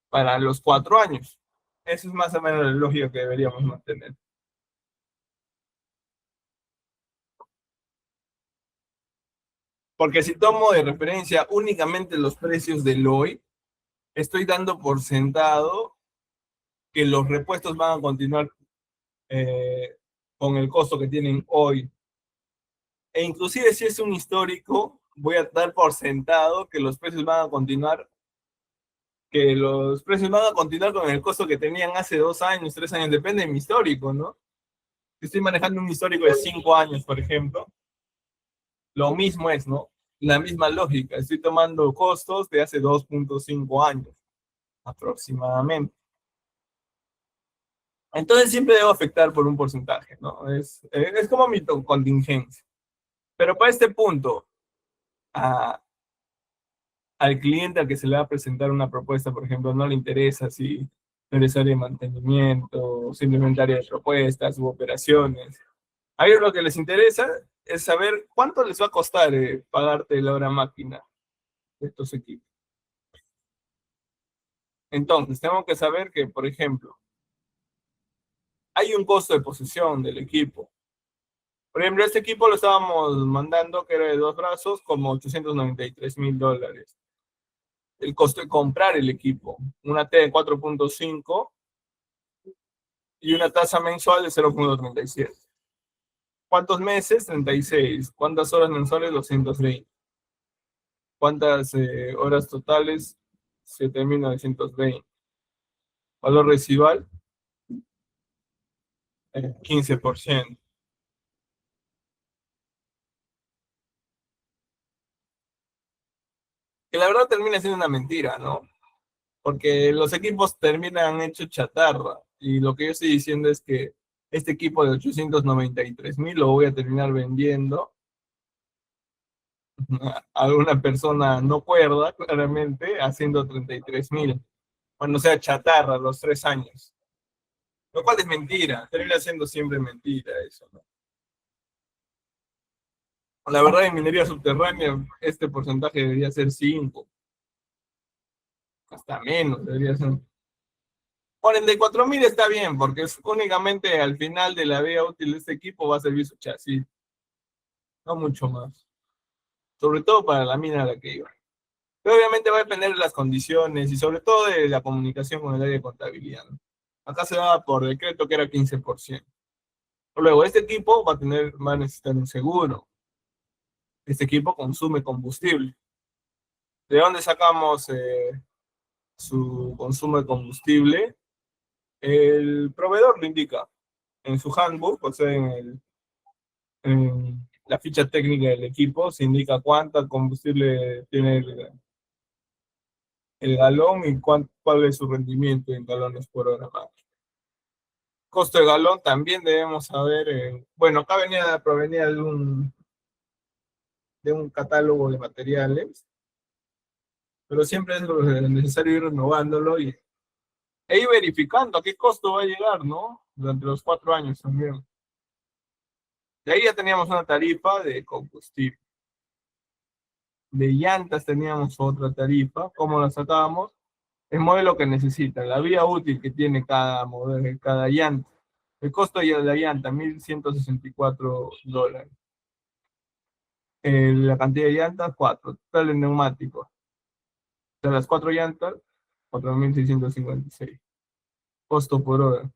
para los 4 años. Eso es más o menos la lógica que deberíamos mantener. Porque si tomo de referencia únicamente los precios del hoy, estoy dando por sentado que los repuestos van a continuar eh, con el costo que tienen hoy. E inclusive si es un histórico, voy a dar por sentado que los precios van a continuar, con el costo que tenían hace 2 años, 3 años, depende de mi histórico, ¿no? Si estoy manejando un histórico de 5 años, por ejemplo, lo mismo es, ¿no? La misma lógica. Estoy tomando costos de hace 2.5 años aproximadamente. Entonces siempre debo afectar por un porcentaje, ¿no? Es como mi contingencia. Pero para este punto, a, al cliente al que se le va a presentar una propuesta, por ejemplo, no le interesa si eres área de mantenimiento, simplemente área de propuestas u operaciones. A ellos lo que les interesa es saber cuánto les va a costar pagarte la hora máquina de estos equipos. Entonces, tengo que saber que, por ejemplo, hay un costo de posesión del equipo. Por ejemplo, este equipo lo estábamos mandando, que era de 2 brazos, como $893,000. El costo de comprar el equipo, una T de 4.5 y una tasa mensual de 0.37. ¿Cuántos meses? 36. ¿Cuántas horas mensuales? 220. ¿Cuántas horas totales? 7.920. Valor residual, 15%. Que la verdad termina siendo una mentira, ¿no? Porque los equipos terminan hechos chatarra. Y lo que yo estoy diciendo es que este equipo de 893,000 lo voy a terminar vendiendo a alguna persona no cuerda, claramente, haciendo 33,000, cuando sea chatarra los 3 años. Lo cual es mentira, termina siendo siempre mentira eso, ¿no? La verdad, en minería subterránea, este porcentaje debería ser 5, hasta menos, debería ser. 44,000 está bien, porque es únicamente al final de la vida útil de este equipo va a servir su chasis, no mucho más. Sobre todo para la mina a la que iba. Pero obviamente va a depender de las condiciones y sobre todo de la comunicación con el área de contabilidad, ¿no? Acá se daba por decreto que era 15%. Luego, este equipo va a necesitar un seguro. Este equipo consume combustible. ¿De dónde sacamos su consumo de combustible? El proveedor lo indica en su handbook, o sea, en la ficha técnica del equipo, se indica cuánto combustible tiene el galón y cuál es su rendimiento en galones por hora. Costo de galón también debemos saber, bueno, acá provenía de un catálogo de materiales, pero siempre es necesario ir renovándolo e ir verificando a qué costo va a llegar, ¿no? Durante los 4 años también. De ahí ya teníamos una tarifa de combustible. De llantas teníamos otra tarifa. ¿Cómo la sacábamos? El modelo que necesita, la vía útil que tiene cada modelo, cada llanta. El costo de la llanta, $1,164. La cantidad de llantas, 4. Total de neumáticos. O sea, las 4 llantas, 4.656. Costo por hora,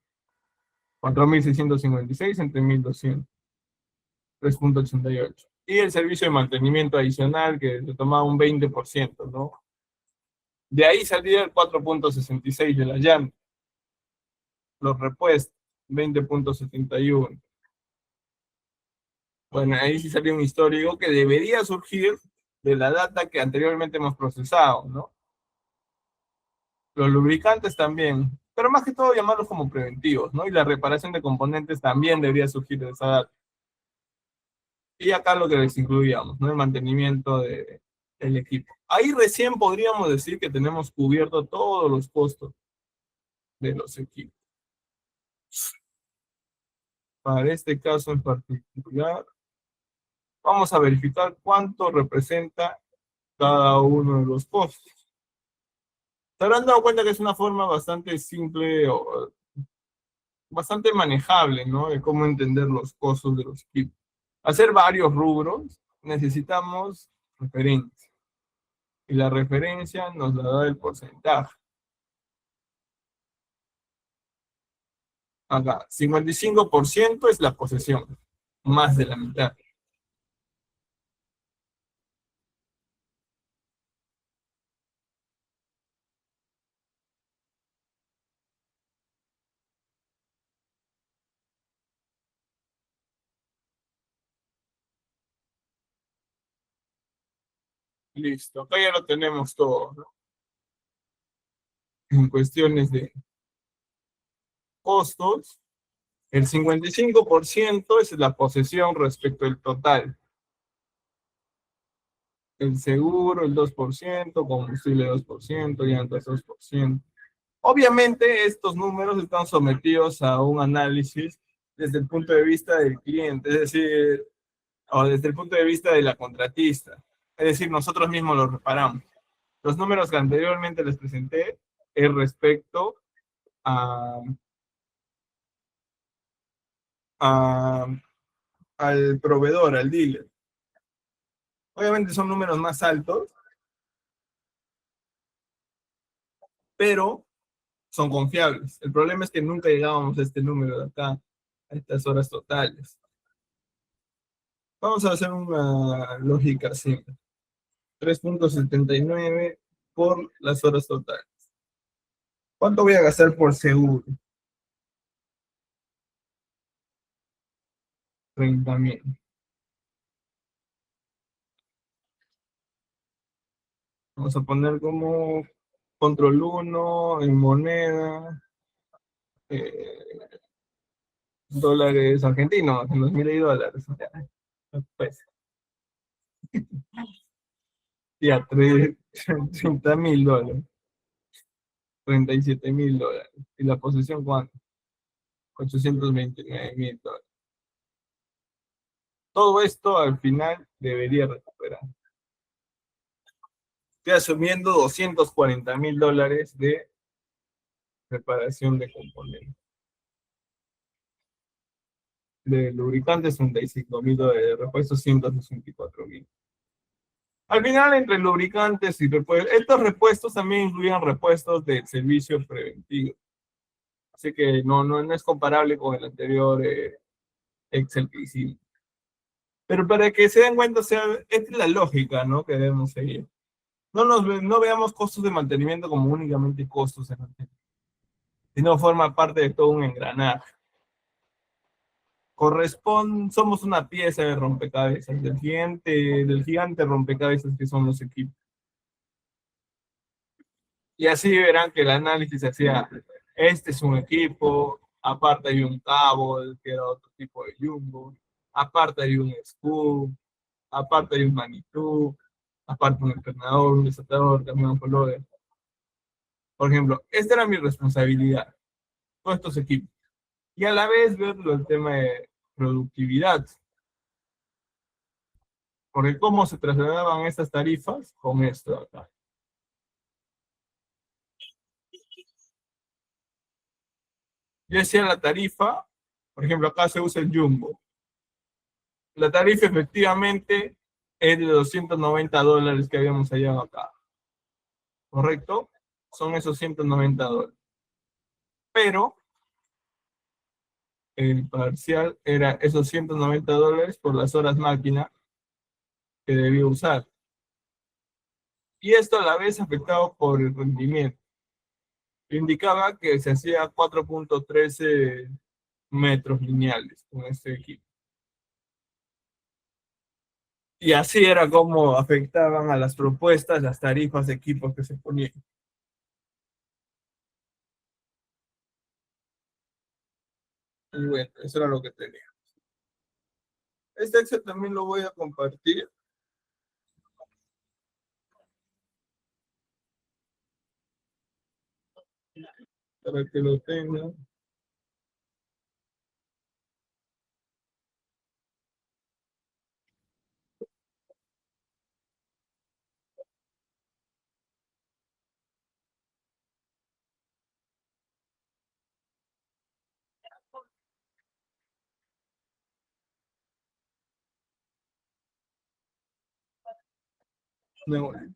4.656 entre 1.200. 3.88. Y el servicio de mantenimiento adicional que se tomaba un 20%, ¿no? De ahí salía el 4.66 de la llanta. Los repuestos, 20.71. Bueno, ahí sí salió un histórico que debería surgir de la data que anteriormente hemos procesado, ¿no? Los lubricantes también, pero más que todo llamarlos como preventivos, ¿no? Y la reparación de componentes también debería surgir de esa data. Y acá lo que les incluíamos, ¿no? El mantenimiento del equipo. Ahí recién podríamos decir que tenemos cubierto todos los costos de los equipos. Para este caso en particular, Vamos a verificar cuánto representa cada uno de los costos. Se habrán dado cuenta que es una forma bastante simple o bastante manejable, ¿no? De cómo entender los costos de los equipos. Hacer varios rubros necesitamos referencia. Y la referencia nos la da el porcentaje. Acá, 55% es la posesión, más de la mitad. Listo, acá ya lo tenemos todo, ¿no? En cuestiones de costos, el 55% es la posesión respecto al total. El seguro, el 2%, combustible 2%, llantas 2%. Obviamente, estos números están sometidos a un análisis desde el punto de vista del cliente, es decir, o desde el punto de vista de la contratista. Es decir, nosotros mismos los reparamos. Los números que anteriormente les presenté es respecto a, a- al proveedor, al dealer. Obviamente son números más altos, pero son confiables. El problema es que nunca llegábamos a este número de acá, a estas horas totales. Vamos a hacer una lógica simple. 3,79 por las horas totales. ¿Cuánto voy a gastar por seguro? 30,000. Vamos a poner como control uno en moneda, eh, dólares argentinos, en los mil y dólares. Pues, ya, 30,000 dólares, 37,000 dólares. ¿Y la posesión cuánto? 829,000 dólares. Todo esto al final debería recuperar. Estoy asumiendo 240,000 dólares de reparación de componentes. De lubricantes, 35,000 dólares. De repuestos, 164,000. Al final, entre lubricantes y repuestos, estos repuestos también incluyen repuestos de servicio preventivo. Así que no es comparable con el anterior Excel que hicimos. Pero para que se den cuenta, o sea, esta es la lógica, ¿no? Que debemos seguir. No veamos costos de mantenimiento como únicamente costos de mantenimiento, sino forma parte de todo un engranaje. Somos una pieza de rompecabezas, del gigante rompecabezas que son los equipos. Y así verán que el análisis hacía, este es un equipo, aparte hay un cabo, que era otro tipo de jumbo, aparte hay un screw, aparte hay un magnitud, aparte un entrenador, un desatador, también un color. Por ejemplo, esta era mi responsabilidad, todos estos equipos. Y a la vez verlo el tema de productividad, porque cómo se trasladaban estas tarifas con esto acá. Yo decía la tarifa, por ejemplo, acá se usa el jumbo. La tarifa efectivamente es de 290 dólares que habíamos hallado acá. ¿Correcto? Son esos 190 dólares. Pero el parcial era esos 190 dólares por las horas máquina que debía usar. Y esto a la vez afectado por el rendimiento. Indicaba que se hacía 4,13 metros lineales con este equipo. Y así era como afectaban a las propuestas, las tarifas de equipos que se ponían. Y bueno, eso era lo que tenía. Este Excel también lo voy a compartir para que lo tengan. Nuevo Lima.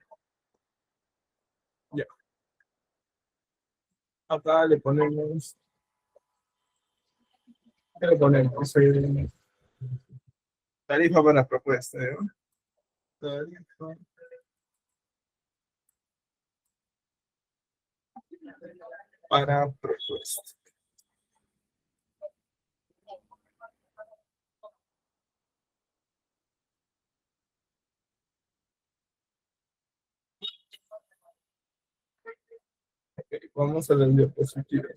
Ya. Acá le ponemos, ¿qué le ponemos? Tarifa para propuesta, ¿no? Tarifa para propuesta. Okay, vamos a la diapositiva.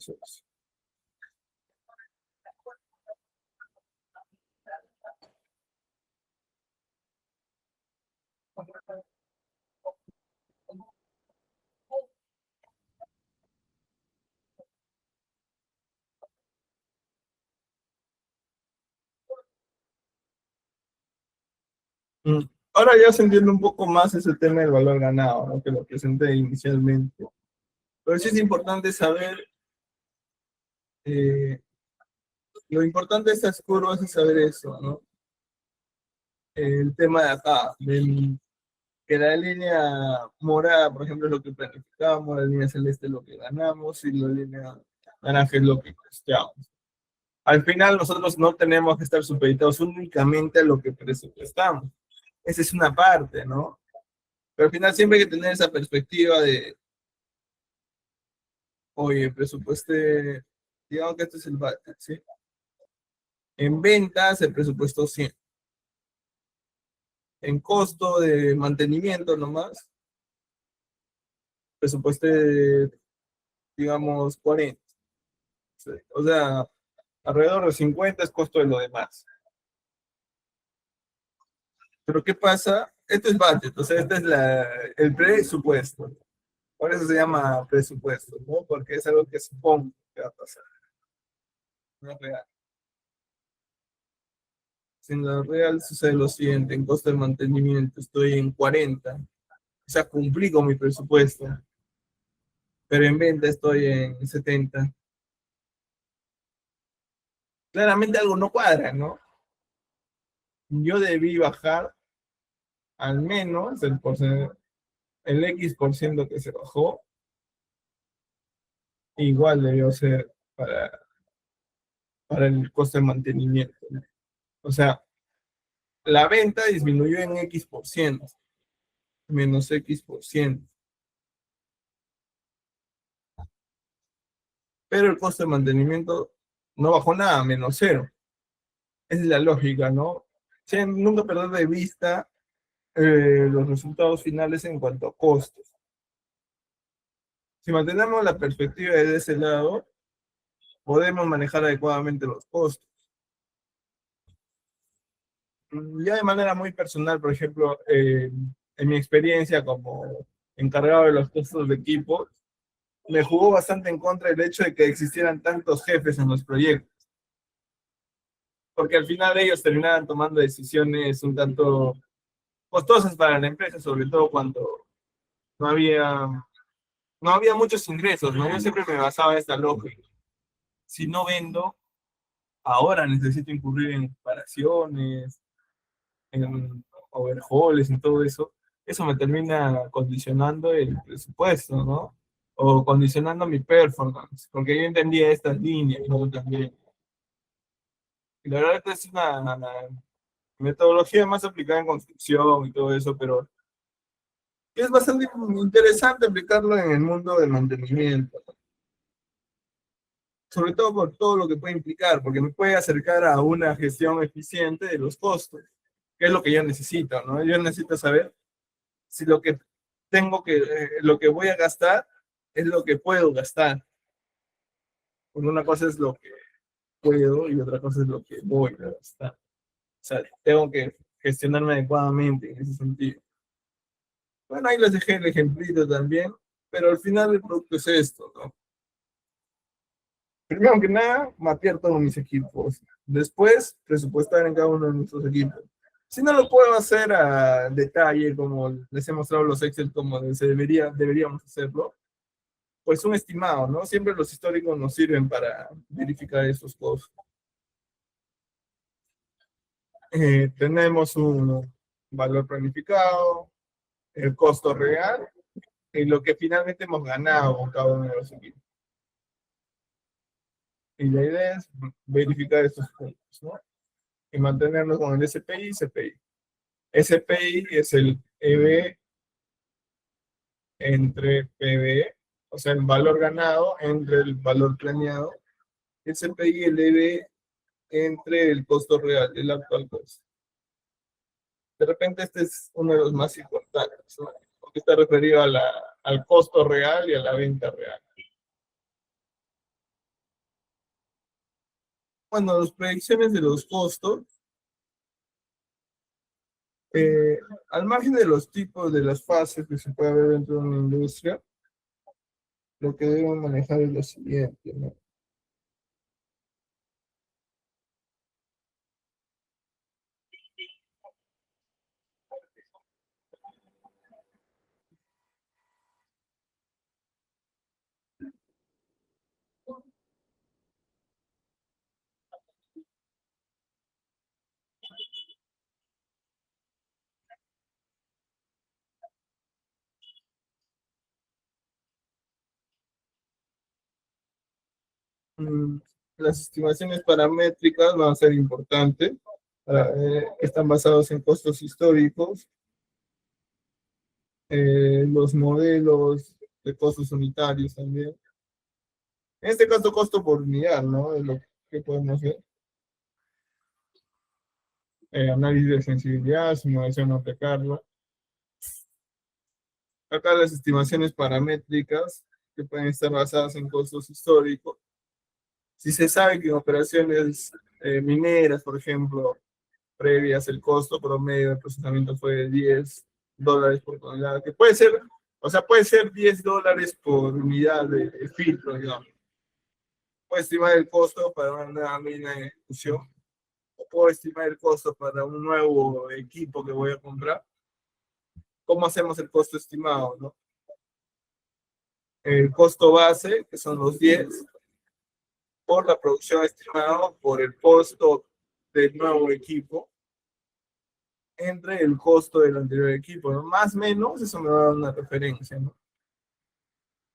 Mm. Ahora ya se entiende un poco más ese tema del valor ganado, ¿no? Que lo presenté inicialmente. Pero sí es importante saber, eh, lo importante de estas curvas es saber eso, ¿no? El tema de acá, que la línea morada, por ejemplo, es lo que planificamos, la línea celeste es lo que ganamos y la línea naranja es lo que costeamos. Al final nosotros no tenemos que estar supeditados únicamente a lo que presupuestamos. Esa es una parte, ¿no? Pero al final siempre hay que tener esa perspectiva de, oye, presupueste, digamos que este es el budget, ¿sí? En ventas el presupuesto 100. En costo de mantenimiento nomás, presupueste, digamos, 40. ¿Sí? O sea, alrededor de 50 es costo de lo demás. Pero ¿qué pasa? Esto es budget, o sea, este es el presupuesto. Por eso se llama presupuesto, ¿no? Porque es algo que supongo que va a pasar, no es real. Si en la real sucede lo siguiente, en costo de mantenimiento estoy en 40, o sea, cumplí con mi presupuesto, pero en venta estoy en 70. Claramente algo no cuadra, ¿no? Yo debí bajar al menos el X por ciento que se bajó, igual debió ser para el costo de mantenimiento, ¿no? O sea, la venta disminuyó en X por ciento, menos X por ciento, pero el costo de mantenimiento no bajó nada, menos cero. Esa es la lógica, ¿no? Sí, nunca perder de vista los resultados finales en cuanto a costos. Si mantenemos la perspectiva de ese lado, podemos manejar adecuadamente los costos. Ya de manera muy personal, por ejemplo, en mi experiencia como encargado de los costos de equipo, me jugó bastante en contra el hecho de que existieran tantos jefes en los proyectos, porque al final ellos terminaban tomando decisiones un tanto costosas para la empresa, sobre todo cuando no había, no había muchos ingresos, ¿no? Yo siempre me basaba en esta lógica. Si no vendo, ahora necesito incurrir en reparaciones, en overhauls y todo eso. Eso me termina condicionando el presupuesto, ¿no? O condicionando mi performance, porque yo entendía estas líneas, ¿no? También. Y la verdad es una metodología más aplicada en construcción y todo eso, pero es bastante interesante aplicarlo en el mundo del mantenimiento, sobre todo por todo lo que puede implicar, porque me puede acercar a una gestión eficiente de los costos, que es lo que yo necesito, ¿no? Yo necesito saber si lo que voy a gastar es lo que puedo gastar. Porque una cosa es lo que puedo y otra cosa es lo que voy a gastar. O sea, tengo que gestionarme adecuadamente en ese sentido. Bueno, ahí les dejé el ejemplito también, pero al final el producto es esto, ¿no? Primero que nada, mapear todos mis equipos. Después, presupuestar en cada uno de nuestros equipos. Si no lo puedo hacer a detalle, como les he mostrado los Excel, como deberíamos hacerlo, pues un estimado, ¿no? Siempre los históricos nos sirven para verificar esos costos. Tenemos un valor planificado, el costo real y lo que finalmente hemos ganado con cada uno de los equipos. Y la idea es verificar estos puntos, ¿no? Y mantenernos con el SPI y CPI. SPI es el EV entre PB, o sea, el valor ganado entre el valor planeado. SPI, el EV entre el costo real, el actual costo. De repente este es uno de los más importantes, ¿no? Porque está referido a al costo real y a la venta real. Bueno, las predicciones de los costos, al margen de los tipos de las fases que se puede ver dentro de una industria, lo que debemos manejar es lo siguiente, ¿no? Mm, Las estimaciones paramétricas van a ser importantes, están basados en costos históricos, los modelos de costos unitarios también. En este caso, costo por unidad, ¿no? Es lo que podemos ver. Análisis de sensibilidad, simulación Monte Carlo. Acá las estimaciones paramétricas que pueden estar basadas en costos históricos. Si se sabe que en operaciones mineras, por ejemplo, previas, el costo promedio de procesamiento fue de $10 por tonelada, que puede ser, o sea, puede ser $10 por unidad de filtro, digamos. Puedo estimar el costo para una nueva mina de ejecución, o puedo estimar el costo para un nuevo equipo que voy a comprar. ¿Cómo hacemos el costo estimado, no? El costo base, que son los 10, por la producción estimada por el costo del nuevo equipo, entre el costo del anterior equipo, ¿no? Más o menos, eso me va a dar una referencia, ¿no?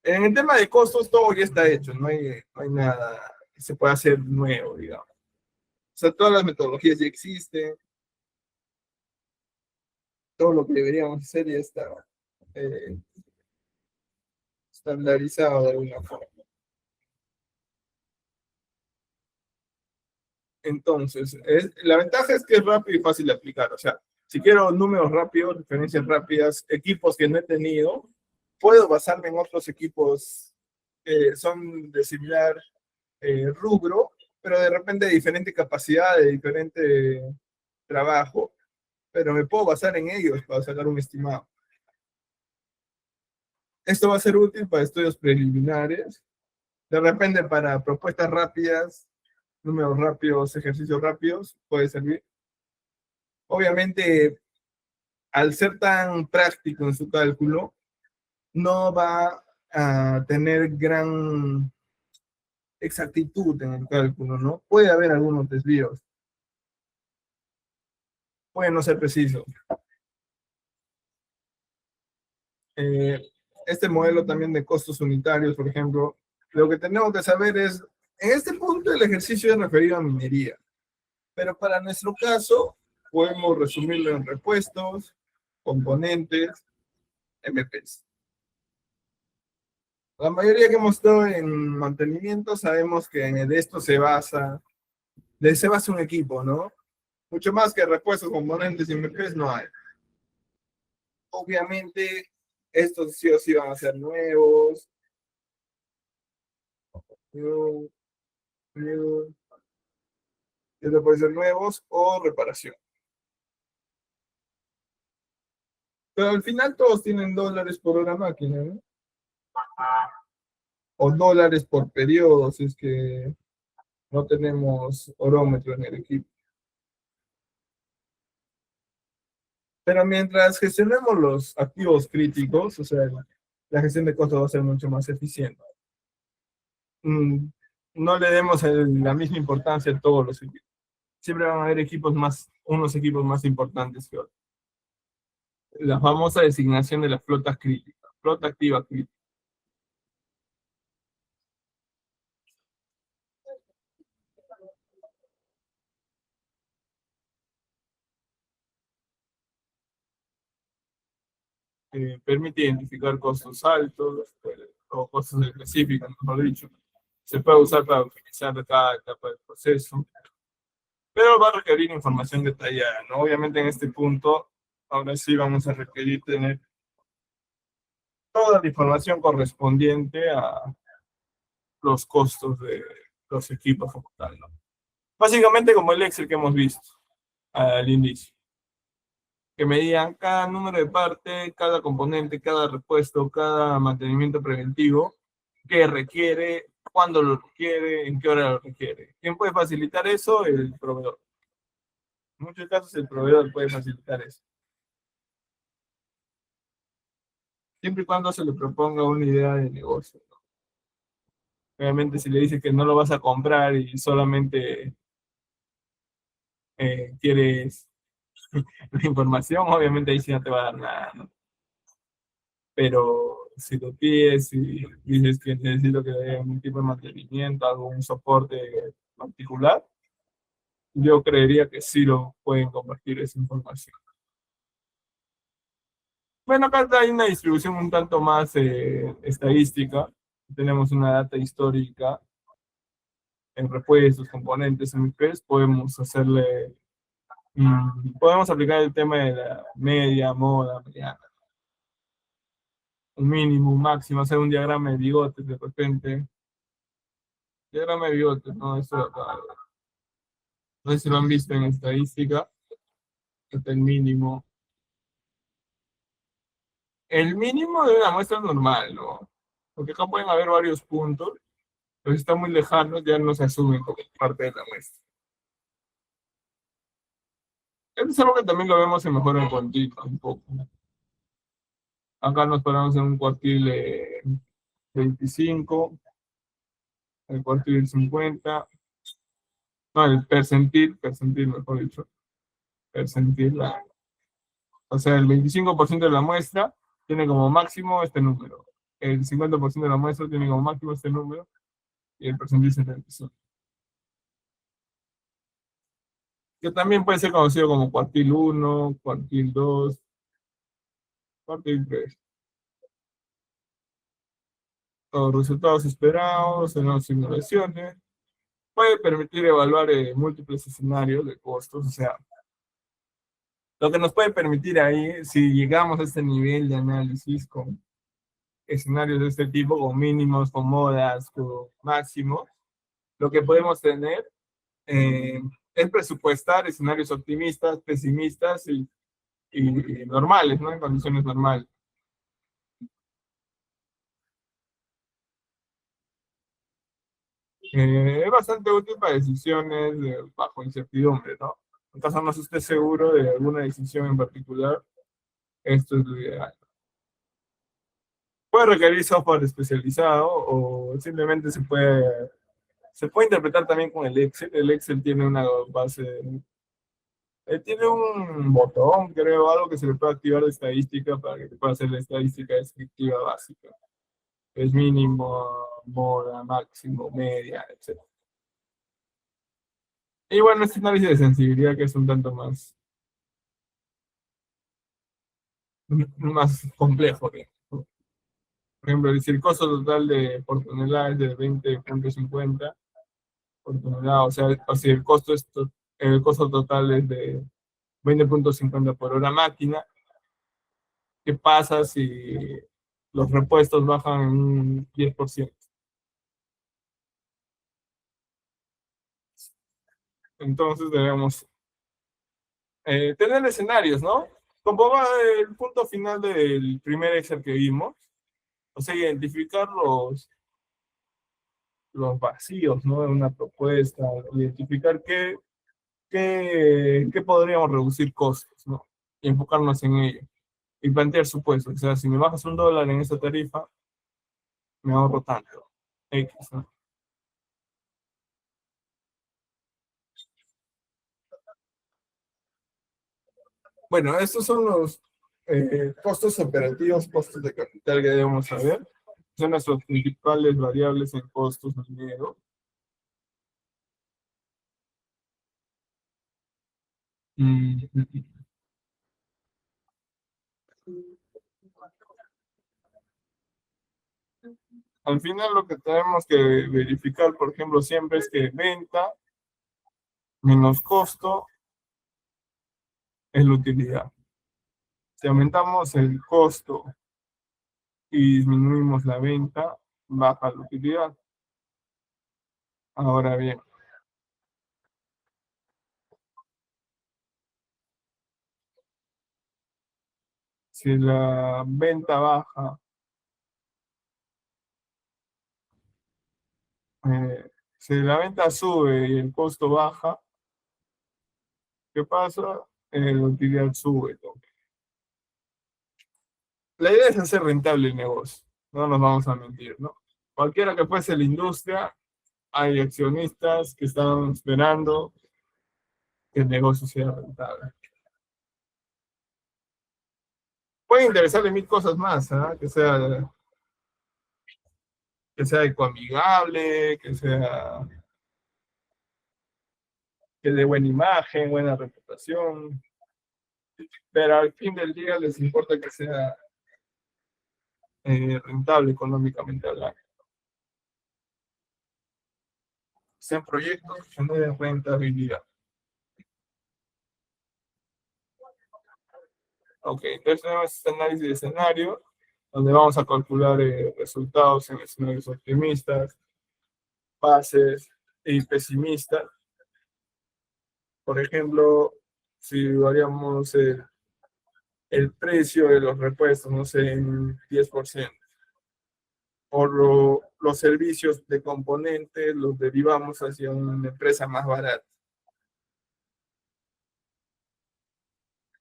En el tema de costos, todo ya está hecho, no hay nada que se pueda hacer nuevo, digamos. O sea, todas las metodologías ya existen, todo lo que deberíamos hacer ya está eh, estandarizado de alguna forma. Entonces, la ventaja es que es rápido y fácil de aplicar. O sea, si quiero números rápidos, referencias rápidas, equipos que no he tenido, puedo basarme en otros equipos que son de similar rubro, pero de repente de diferente capacidad, de diferente trabajo, pero me puedo basar en ellos para sacar un estimado. Esto va a ser útil para estudios preliminares, de repente para propuestas rápidas, números rápidos, ejercicios rápidos, puede servir. Obviamente, al ser tan práctico en su cálculo, no va a tener gran exactitud en el cálculo, ¿no? Puede haber algunos desvíos, puede no ser preciso. Eh, este modelo también de costos unitarios, por ejemplo, lo que tenemos que saber es, en este punto el ejercicio es referido a minería, pero para nuestro caso podemos resumirlo en repuestos, componentes, MPs. La mayoría que hemos estado en mantenimiento sabemos que de esto se basa un equipo, ¿no? Mucho más que repuestos, componentes y MPs no hay. Obviamente, estos sí o sí van a ser nuevos. Estos pueden ser nuevos o reparación. Pero al final todos tienen dólares por hora máquina, ¿no? O dólares por periodo, si es que no tenemos orómetro en el equipo. Pero mientras gestionemos los activos críticos, o sea, la gestión de costos va a ser mucho más eficiente. No le demos la misma importancia a todos los equipos. Siempre van a haber unos equipos más importantes que otros. la famosa designación de la flota crítica, flota activa crítica. Permite identificar costos altos o costos específicos, mejor dicho. Se puede usar para optimizar cada etapa del proceso, pero va a requerir información detallada, ¿no? Obviamente en este punto, ahora sí vamos a requerir tener toda la información correspondiente a los costos de los equipos como tal, ¿no? Básicamente como el Excel que hemos visto al inicio, que medían cada número de parte, cada componente, cada repuesto, cada mantenimiento preventivo, qué requiere, cuándo lo requiere, en qué hora lo requiere. ¿Quién puede facilitar eso? El proveedor. En muchos casos el proveedor puede facilitar eso. Siempre y cuando se le proponga una idea de negocio. Obviamente si le dices que no lo vas a comprar y solamente quieres la información, obviamente ahí sí no te va a dar nada, ¿no? Pero si lo pides y dices que necesito que dé un tipo de mantenimiento, algún soporte particular, yo creería que sí lo pueden compartir esa información. Bueno, acá hay una distribución un tanto más estadística. Tenemos una data histórica en repuestos, componentes, en MIPES. Podemos hacerle, podemos aplicar el tema de la media, moda, mediana, un mínimo, un máximo, hacer un diagrama de bigotes de repente. Diagrama de bigotes, ¿no? Eso de acá. No sé si lo han visto en estadística, está el mínimo. El mínimo de una muestra normal, ¿no? Porque acá pueden haber varios puntos, pero si están muy lejanos ya no se asumen como parte de la muestra. Eso es algo que también lo vemos en mejora en cuantita un poco. Acá nos paramos en un cuartil 25, el cuartil 50, no, el percentil, mejor dicho, percentil, o sea, el 25% de la muestra tiene como máximo este número, el 50% de la muestra tiene como máximo este número, y el percentil 75. Que también puede ser conocido como cuartil 1, cuartil 2, cuartil 3. Los resultados esperados en las simulaciones. Puede permitir evaluar múltiples escenarios de costos, o sea, lo que nos puede permitir ahí, si llegamos a este nivel de análisis con escenarios de este tipo, con mínimos, con modas, con máximos, lo que podemos tener es presupuestar escenarios optimistas, pesimistas y normales, ¿no? En condiciones normales. Es bastante útil para decisiones bajo incertidumbre, ¿no? En caso no se esté seguro de alguna decisión en particular, esto es lo ideal. Puede requerir software especializado o simplemente se puede interpretar también con el Excel. El Excel tiene una base, tiene un botón, creo, algo que se le puede activar de estadística para que te pueda hacer la estadística descriptiva básica. Es mínimo, moda, máximo, media, etc. Y bueno, este análisis de sensibilidad que es un tanto más complejo. ¿No? Por ejemplo, si el costo total de por tonelada es de 20,50 por tonelada, o si el costo, el costo total es de 20,50 por hora máquina, ¿qué pasa si los repuestos bajan en un 10%? Entonces debemos tener escenarios, ¿no? Como va el punto final del primer Excel que vimos, o sea, identificar los vacíos, ¿no? De una propuesta, identificar qué podríamos reducir costos, ¿no? Y enfocarnos en ello. Y plantear supuestos. O sea, si me bajas $1 en esa tarifa, me ahorro tanto. X, ¿no? Bueno, estos son Costos operativos, costos de capital que debemos saber. Son nuestras principales variables en costos mineros. Al final lo que tenemos que verificar, por ejemplo, siempre es que venta menos costo es la utilidad. Si aumentamos el costo y disminuimos la venta, baja la utilidad. Ahora bien, si la venta baja, si la venta sube y el costo baja, ¿qué pasa? La utilidad sube, ¿no? La idea es hacer rentable el negocio, no nos vamos a mentir, ¿no? Cualquiera que fuese la industria, hay accionistas que están esperando que el negocio sea rentable. Puede interesarle mil cosas más, ¿ah? Que sea ecoamigable, que dé buena imagen, buena reputación, pero al fin del día les importa que sea rentable económicamente hablando. Sean proyectos que generen rentabilidad. Ok, entonces tenemos este análisis de escenario, donde vamos a calcular resultados en escenarios optimistas, bases y pesimistas. Por ejemplo, si variamos el precio de los repuestos, no sé, en 10%, o los servicios de componentes los derivamos hacia una empresa más barata.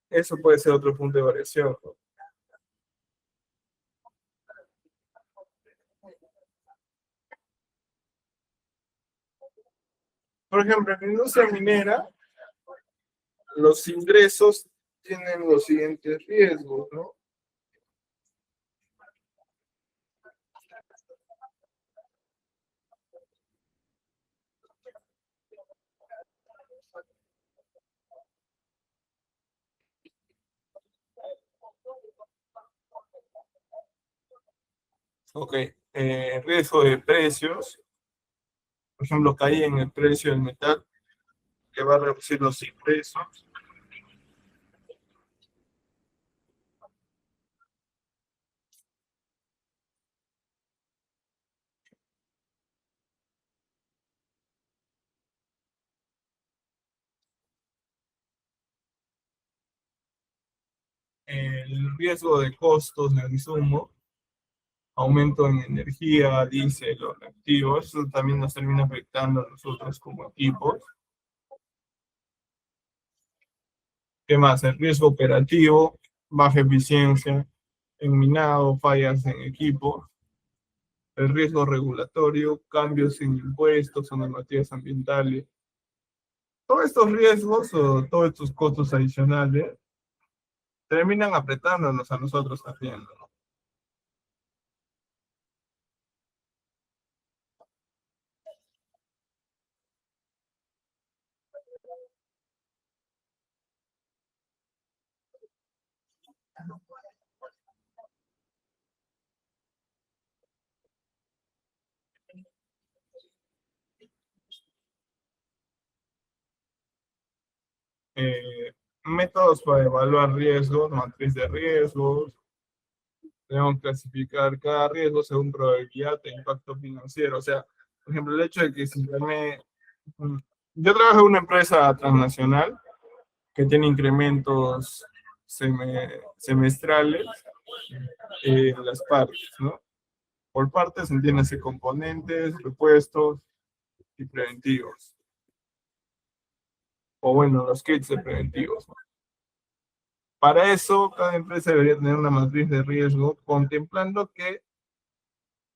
Eso puede ser otro punto de variación, ¿no? Por ejemplo, en la industria minera, los ingresos tienen los siguientes riesgos, ¿no? Ok, riesgo de precios, por ejemplo, caí en el precio del metal, que va a reducir los ingresos. El riesgo de costos de insumo, aumento en energía, diésel o reactivos, eso también nos termina afectando a nosotros como equipos. ¿Qué más? El riesgo operativo, baja eficiencia en minado, fallas en equipo. El riesgo regulatorio, cambios en impuestos o normativas ambientales. Todos estos riesgos o todos estos costos adicionales terminan apretándonos a nosotros también, ¿no? Métodos para evaluar riesgos, matriz de riesgos. Tenemos que clasificar cada riesgo según probabilidad e impacto financiero. O sea, por ejemplo, el hecho de que si yo trabajo en una empresa transnacional que tiene incrementos semestrales en las partes, ¿no? Por partes entiéndase componentes, repuestos y preventivos. O bueno, los kits de preventivos, ¿no? Para eso, cada empresa debería tener una matriz de riesgo contemplando que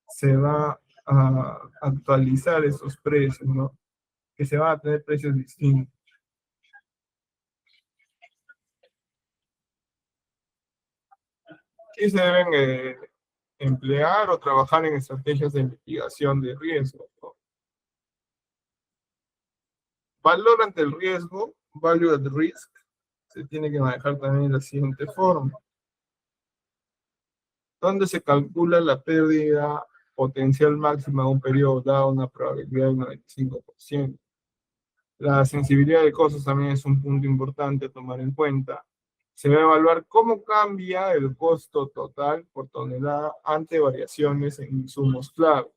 se va a actualizar esos precios, ¿no? Que se van a tener precios distintos. Y se deben emplear o trabajar en estrategias de mitigación de riesgo, ¿no? Valor ante el riesgo, value at risk, se tiene que manejar también de la siguiente forma, donde se calcula la pérdida potencial máxima de un periodo dado una probabilidad del 95%. La sensibilidad de costos también es un punto importante a tomar en cuenta. Se va a evaluar cómo cambia el costo total por tonelada ante variaciones en insumos clave.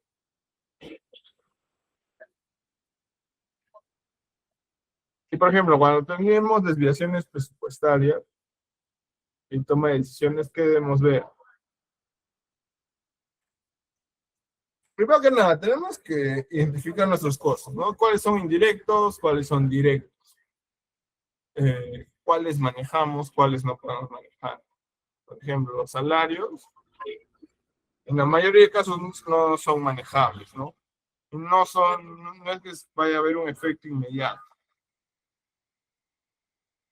Y por ejemplo, cuando tenemos desviaciones presupuestarias y toma de decisiones, ¿qué debemos ver? Primero que nada, tenemos que identificar nuestros costos, ¿no? ¿Cuáles son indirectos? ¿Cuáles son directos? ¿Cuáles manejamos? ¿Cuáles no podemos manejar? Por ejemplo, los salarios, en la mayoría de casos no son manejables, ¿no? No es que vaya a haber un efecto inmediato.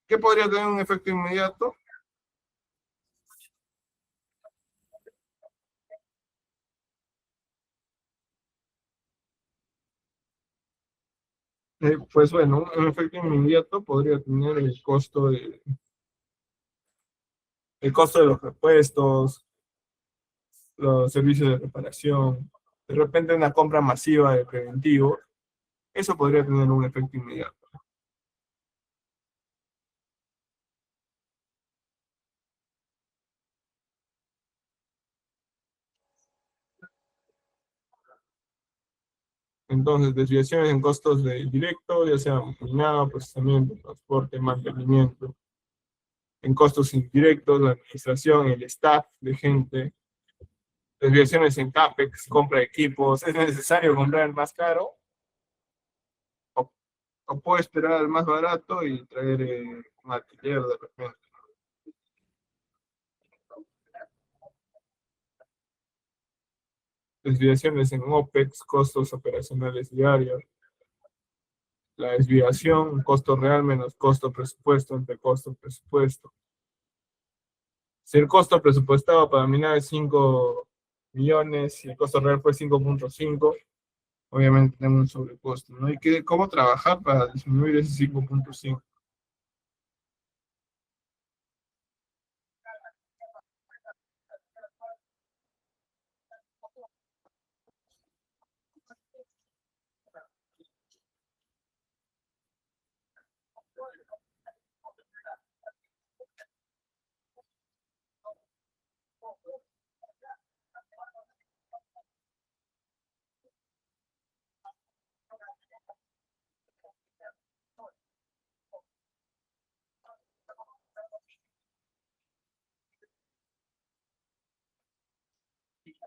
¿Qué podría tener un efecto inmediato? Pues bueno, un efecto inmediato podría tener el costo de los repuestos, los servicios de reparación, de repente una compra masiva de preventivos, eso podría tener un efecto inmediato. Entonces, desviaciones en costos de directo, ya sea maquinaria, procesamiento, transporte, mantenimiento, en costos indirectos, la administración, el staff de gente, desviaciones en CAPEX, compra de equipos, ¿es necesario comprar el más caro? ¿O, o puedo esperar al más barato y traer un alquiler de repente? Desviaciones en OPEX, costos operacionales diarios, la desviación, costo real menos costo presupuesto entre costo presupuesto. Si el costo presupuestado para minar es 5 millones y el costo real fue 5.5, obviamente tenemos un sobrecosto, ¿no? ¿Y cómo trabajar para disminuir ese 5.5?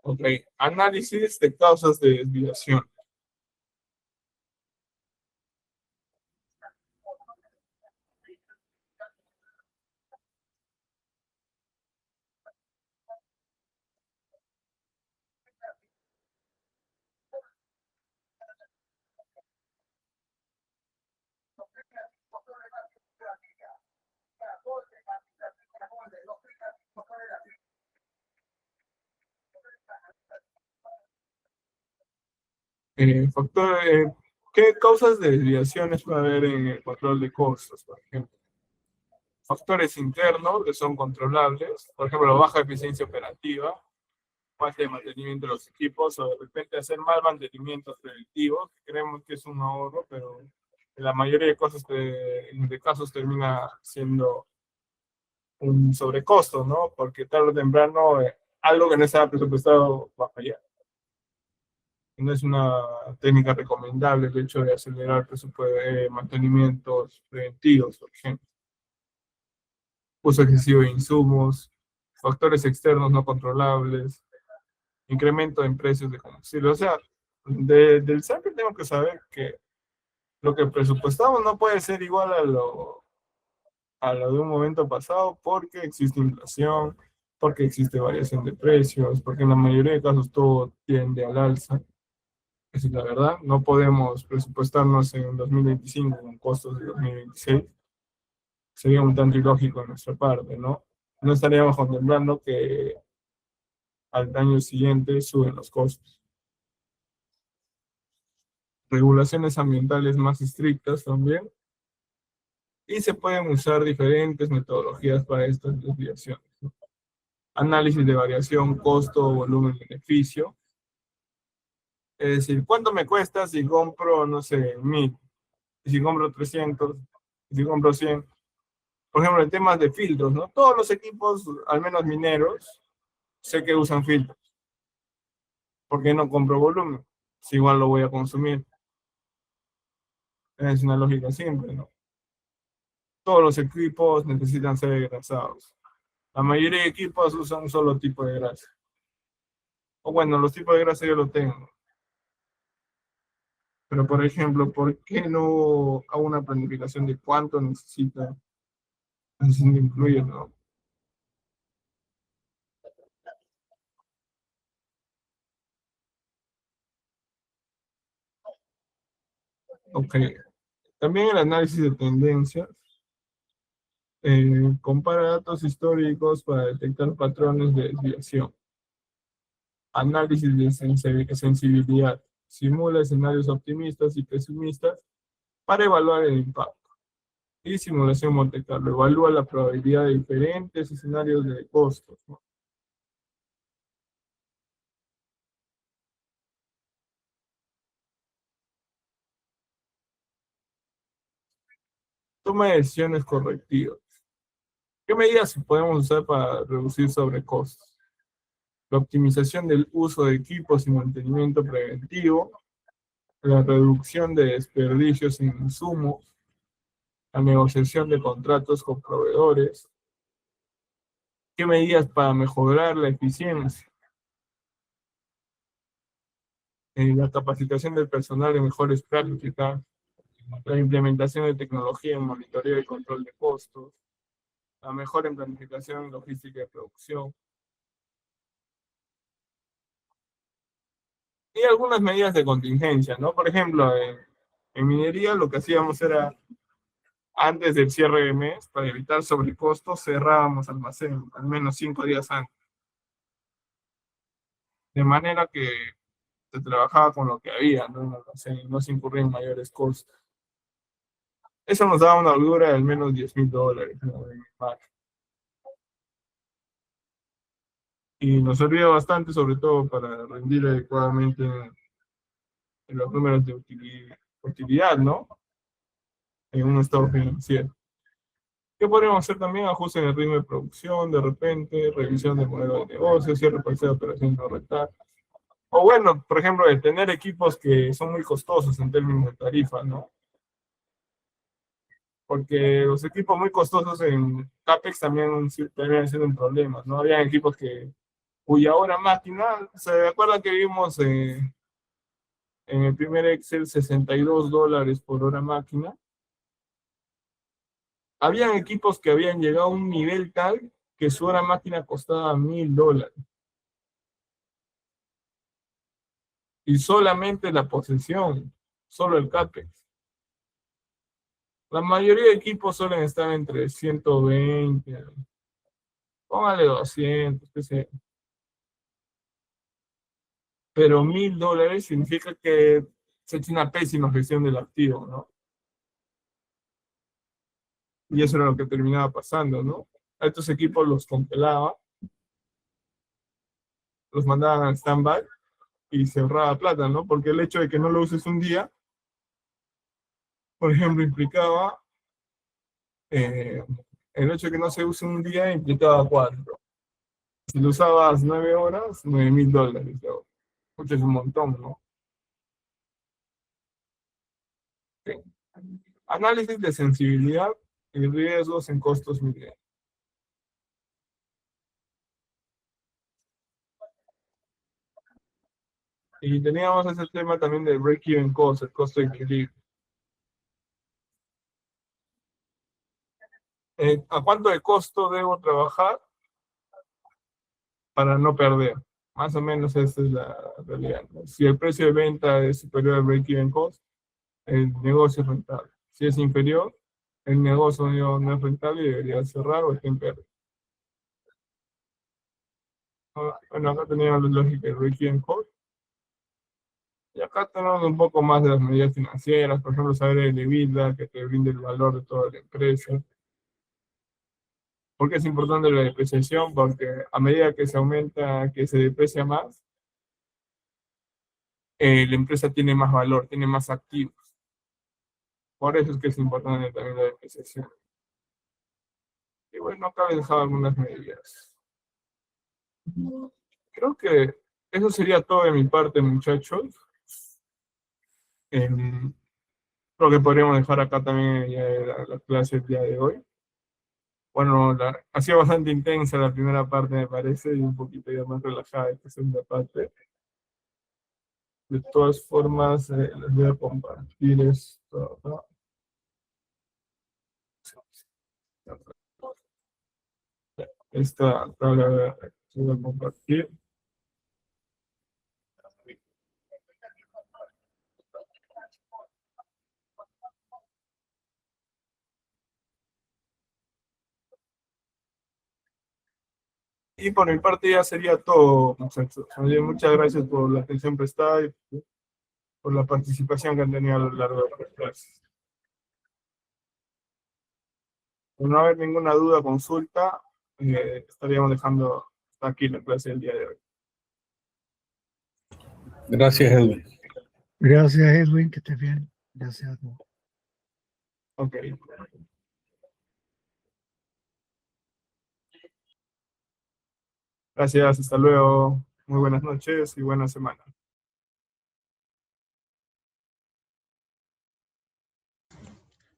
Ok, análisis de causas de desviación. Factor, ¿qué causas de desviaciones puede haber en el control de costos, por ejemplo? Factores internos que son controlables, por ejemplo, baja eficiencia operativa, falta de mantenimiento de los equipos, o de repente hacer mal mantenimientos preventivos, creemos que es un ahorro, pero en la mayoría de cosas de casos termina siendo un sobrecosto, ¿no? Porque tarde o temprano algo que no estaba presupuestado va a fallar. No es una técnica recomendable el hecho de acelerar mantenimientos preventivos, por ejemplo. Uso excesivo de insumos, factores externos no controlables, incremento en precios de combustible. O sea, del SAP tenemos que saber que lo que presupuestamos no puede ser igual a lo de un momento pasado porque existe inflación, porque existe variación de precios, porque en la mayoría de casos todo tiende al alza. Esa es la verdad. No podemos presupuestarnos en 2025 con costos de 2026. Sería un tanto ilógico de nuestra parte, ¿no? No estaríamos contemplando que al año siguiente suben los costos. Regulaciones ambientales más estrictas también. Y se pueden usar diferentes metodologías para estas desviaciones, ¿no? Análisis de variación, costo, volumen, beneficio. Es decir, ¿cuánto me cuesta si compro, no sé, 1000? Si compro 300, si compro 100. Por ejemplo, en temas de filtros, ¿no? Todos los equipos, al menos mineros, sé que usan filtros. ¿Por qué no compro volumen? Si igual lo voy a consumir. Es una lógica simple, ¿no? Todos los equipos necesitan ser engrasados. La mayoría de equipos usan un solo tipo de grasa. O bueno, los tipos de grasa yo lo tengo. Pero, por ejemplo, ¿por qué no hago una planificación de cuánto necesita incluir, ¿no? Ok. También el análisis de tendencias. Compara datos históricos para detectar patrones de desviación. Análisis de sensibilidad. Simula escenarios optimistas y pesimistas para evaluar el impacto. Y simulación Monte Carlo. Evalúa la probabilidad de diferentes escenarios de costos, ¿no? Toma de decisiones correctivas. ¿Qué medidas podemos usar para reducir sobrecostos? La optimización del uso de equipos y mantenimiento preventivo, la reducción de desperdicios en insumos, la negociación de contratos con proveedores. ¿Qué medidas para mejorar la eficiencia? La capacitación del personal en mejores prácticas, la implementación de tecnología en monitoreo y control de costos, la mejor en planificación, logística y producción. Y algunas medidas de contingencia, ¿no? Por ejemplo, en minería lo que hacíamos era, antes del cierre de mes, para evitar sobrecostos, cerrábamos almacén al menos 5 días antes, de manera que se trabajaba con lo que había, ¿no? En el almacén, y no se incurrían mayores costos. Eso nos daba una holgura de al menos $10,000, ¿no? De margen. Y nos servía bastante, sobre todo para rendir adecuadamente en los números de utilidad, ¿no? En un estado financiero. ¿Qué podríamos hacer también? Ajuste en el ritmo de producción, de repente, revisión del modelo de negocio, cierre parcial de operación no rentable. O bueno, por ejemplo, de tener equipos que son muy costosos en términos de tarifa, ¿no? Porque los equipos muy costosos en CAPEX también terminan siendo un problema, ¿no? Había equipos cuya hora máquina, ¿se acuerdan que vimos en el primer Excel $62 por hora máquina? Habían equipos que habían llegado a un nivel tal que su hora máquina costaba $1,000. Y solamente la posesión, solo el CAPEX. La mayoría de equipos suelen estar entre 120, póngale 200, qué sé. Pero $1,000 significa que se ha hecho una pésima gestión del activo, ¿no? Y eso era lo que terminaba pasando, ¿no? A estos equipos los congelaba, los mandaban al stand-by y se ahorraba plata, ¿no? Porque el hecho de que no lo uses un día, por ejemplo, implicaba, eh, el hecho de que no se use un día implicaba 4. Si lo usabas 9 horas, $9,000. ¿No? Mucho es un montón, ¿no? Sí. Análisis de sensibilidad y riesgos en costos mineros. Y teníamos ese tema también de break-even cost, el costo de equilibrio. ¿A cuánto de costo debo trabajar para no perder? Más o menos esa es la realidad, ¿no? Si el precio de venta es superior al break-even cost, el negocio es rentable. Si es inferior, el negocio no es rentable y debería cerrar o está en pérdida. Bueno, acá teníamos la lógica de Ricky and Code. Y acá tenemos un poco más de las medidas financieras, por ejemplo, saber el EBITDA, que te brinde el valor de toda la empresa. ¿Por qué es importante la depreciación? Porque a medida que se aumenta, que se deprecia más, la empresa tiene más valor, tiene más activos. Por eso es que es importante también la depreciación. Y bueno, acá he dejado algunas medidas. Creo que eso sería todo de mi parte, muchachos. Em, Creo que podríamos dejar acá también ya la clase el día de hoy. Bueno, ha sido bastante intensa la primera parte, me parece, y un poquito ya más relajada esta segunda parte. De todas formas, les voy a compartir esto, ¿no? Esta tabla la voy a compartir. Y por mi parte ya sería todo, muchachos. Oye, muchas gracias por la atención prestada y por la participación que han tenido a lo largo de las clases. Por no haber ninguna duda o consulta, estaríamos dejando hasta aquí la clase del día de hoy. Gracias, Edwin. Gracias, Edwin, que estés bien. Gracias. Ok. Gracias, hasta luego. Muy buenas noches y buena semana.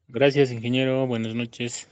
Gracias, ingeniero. Buenas noches.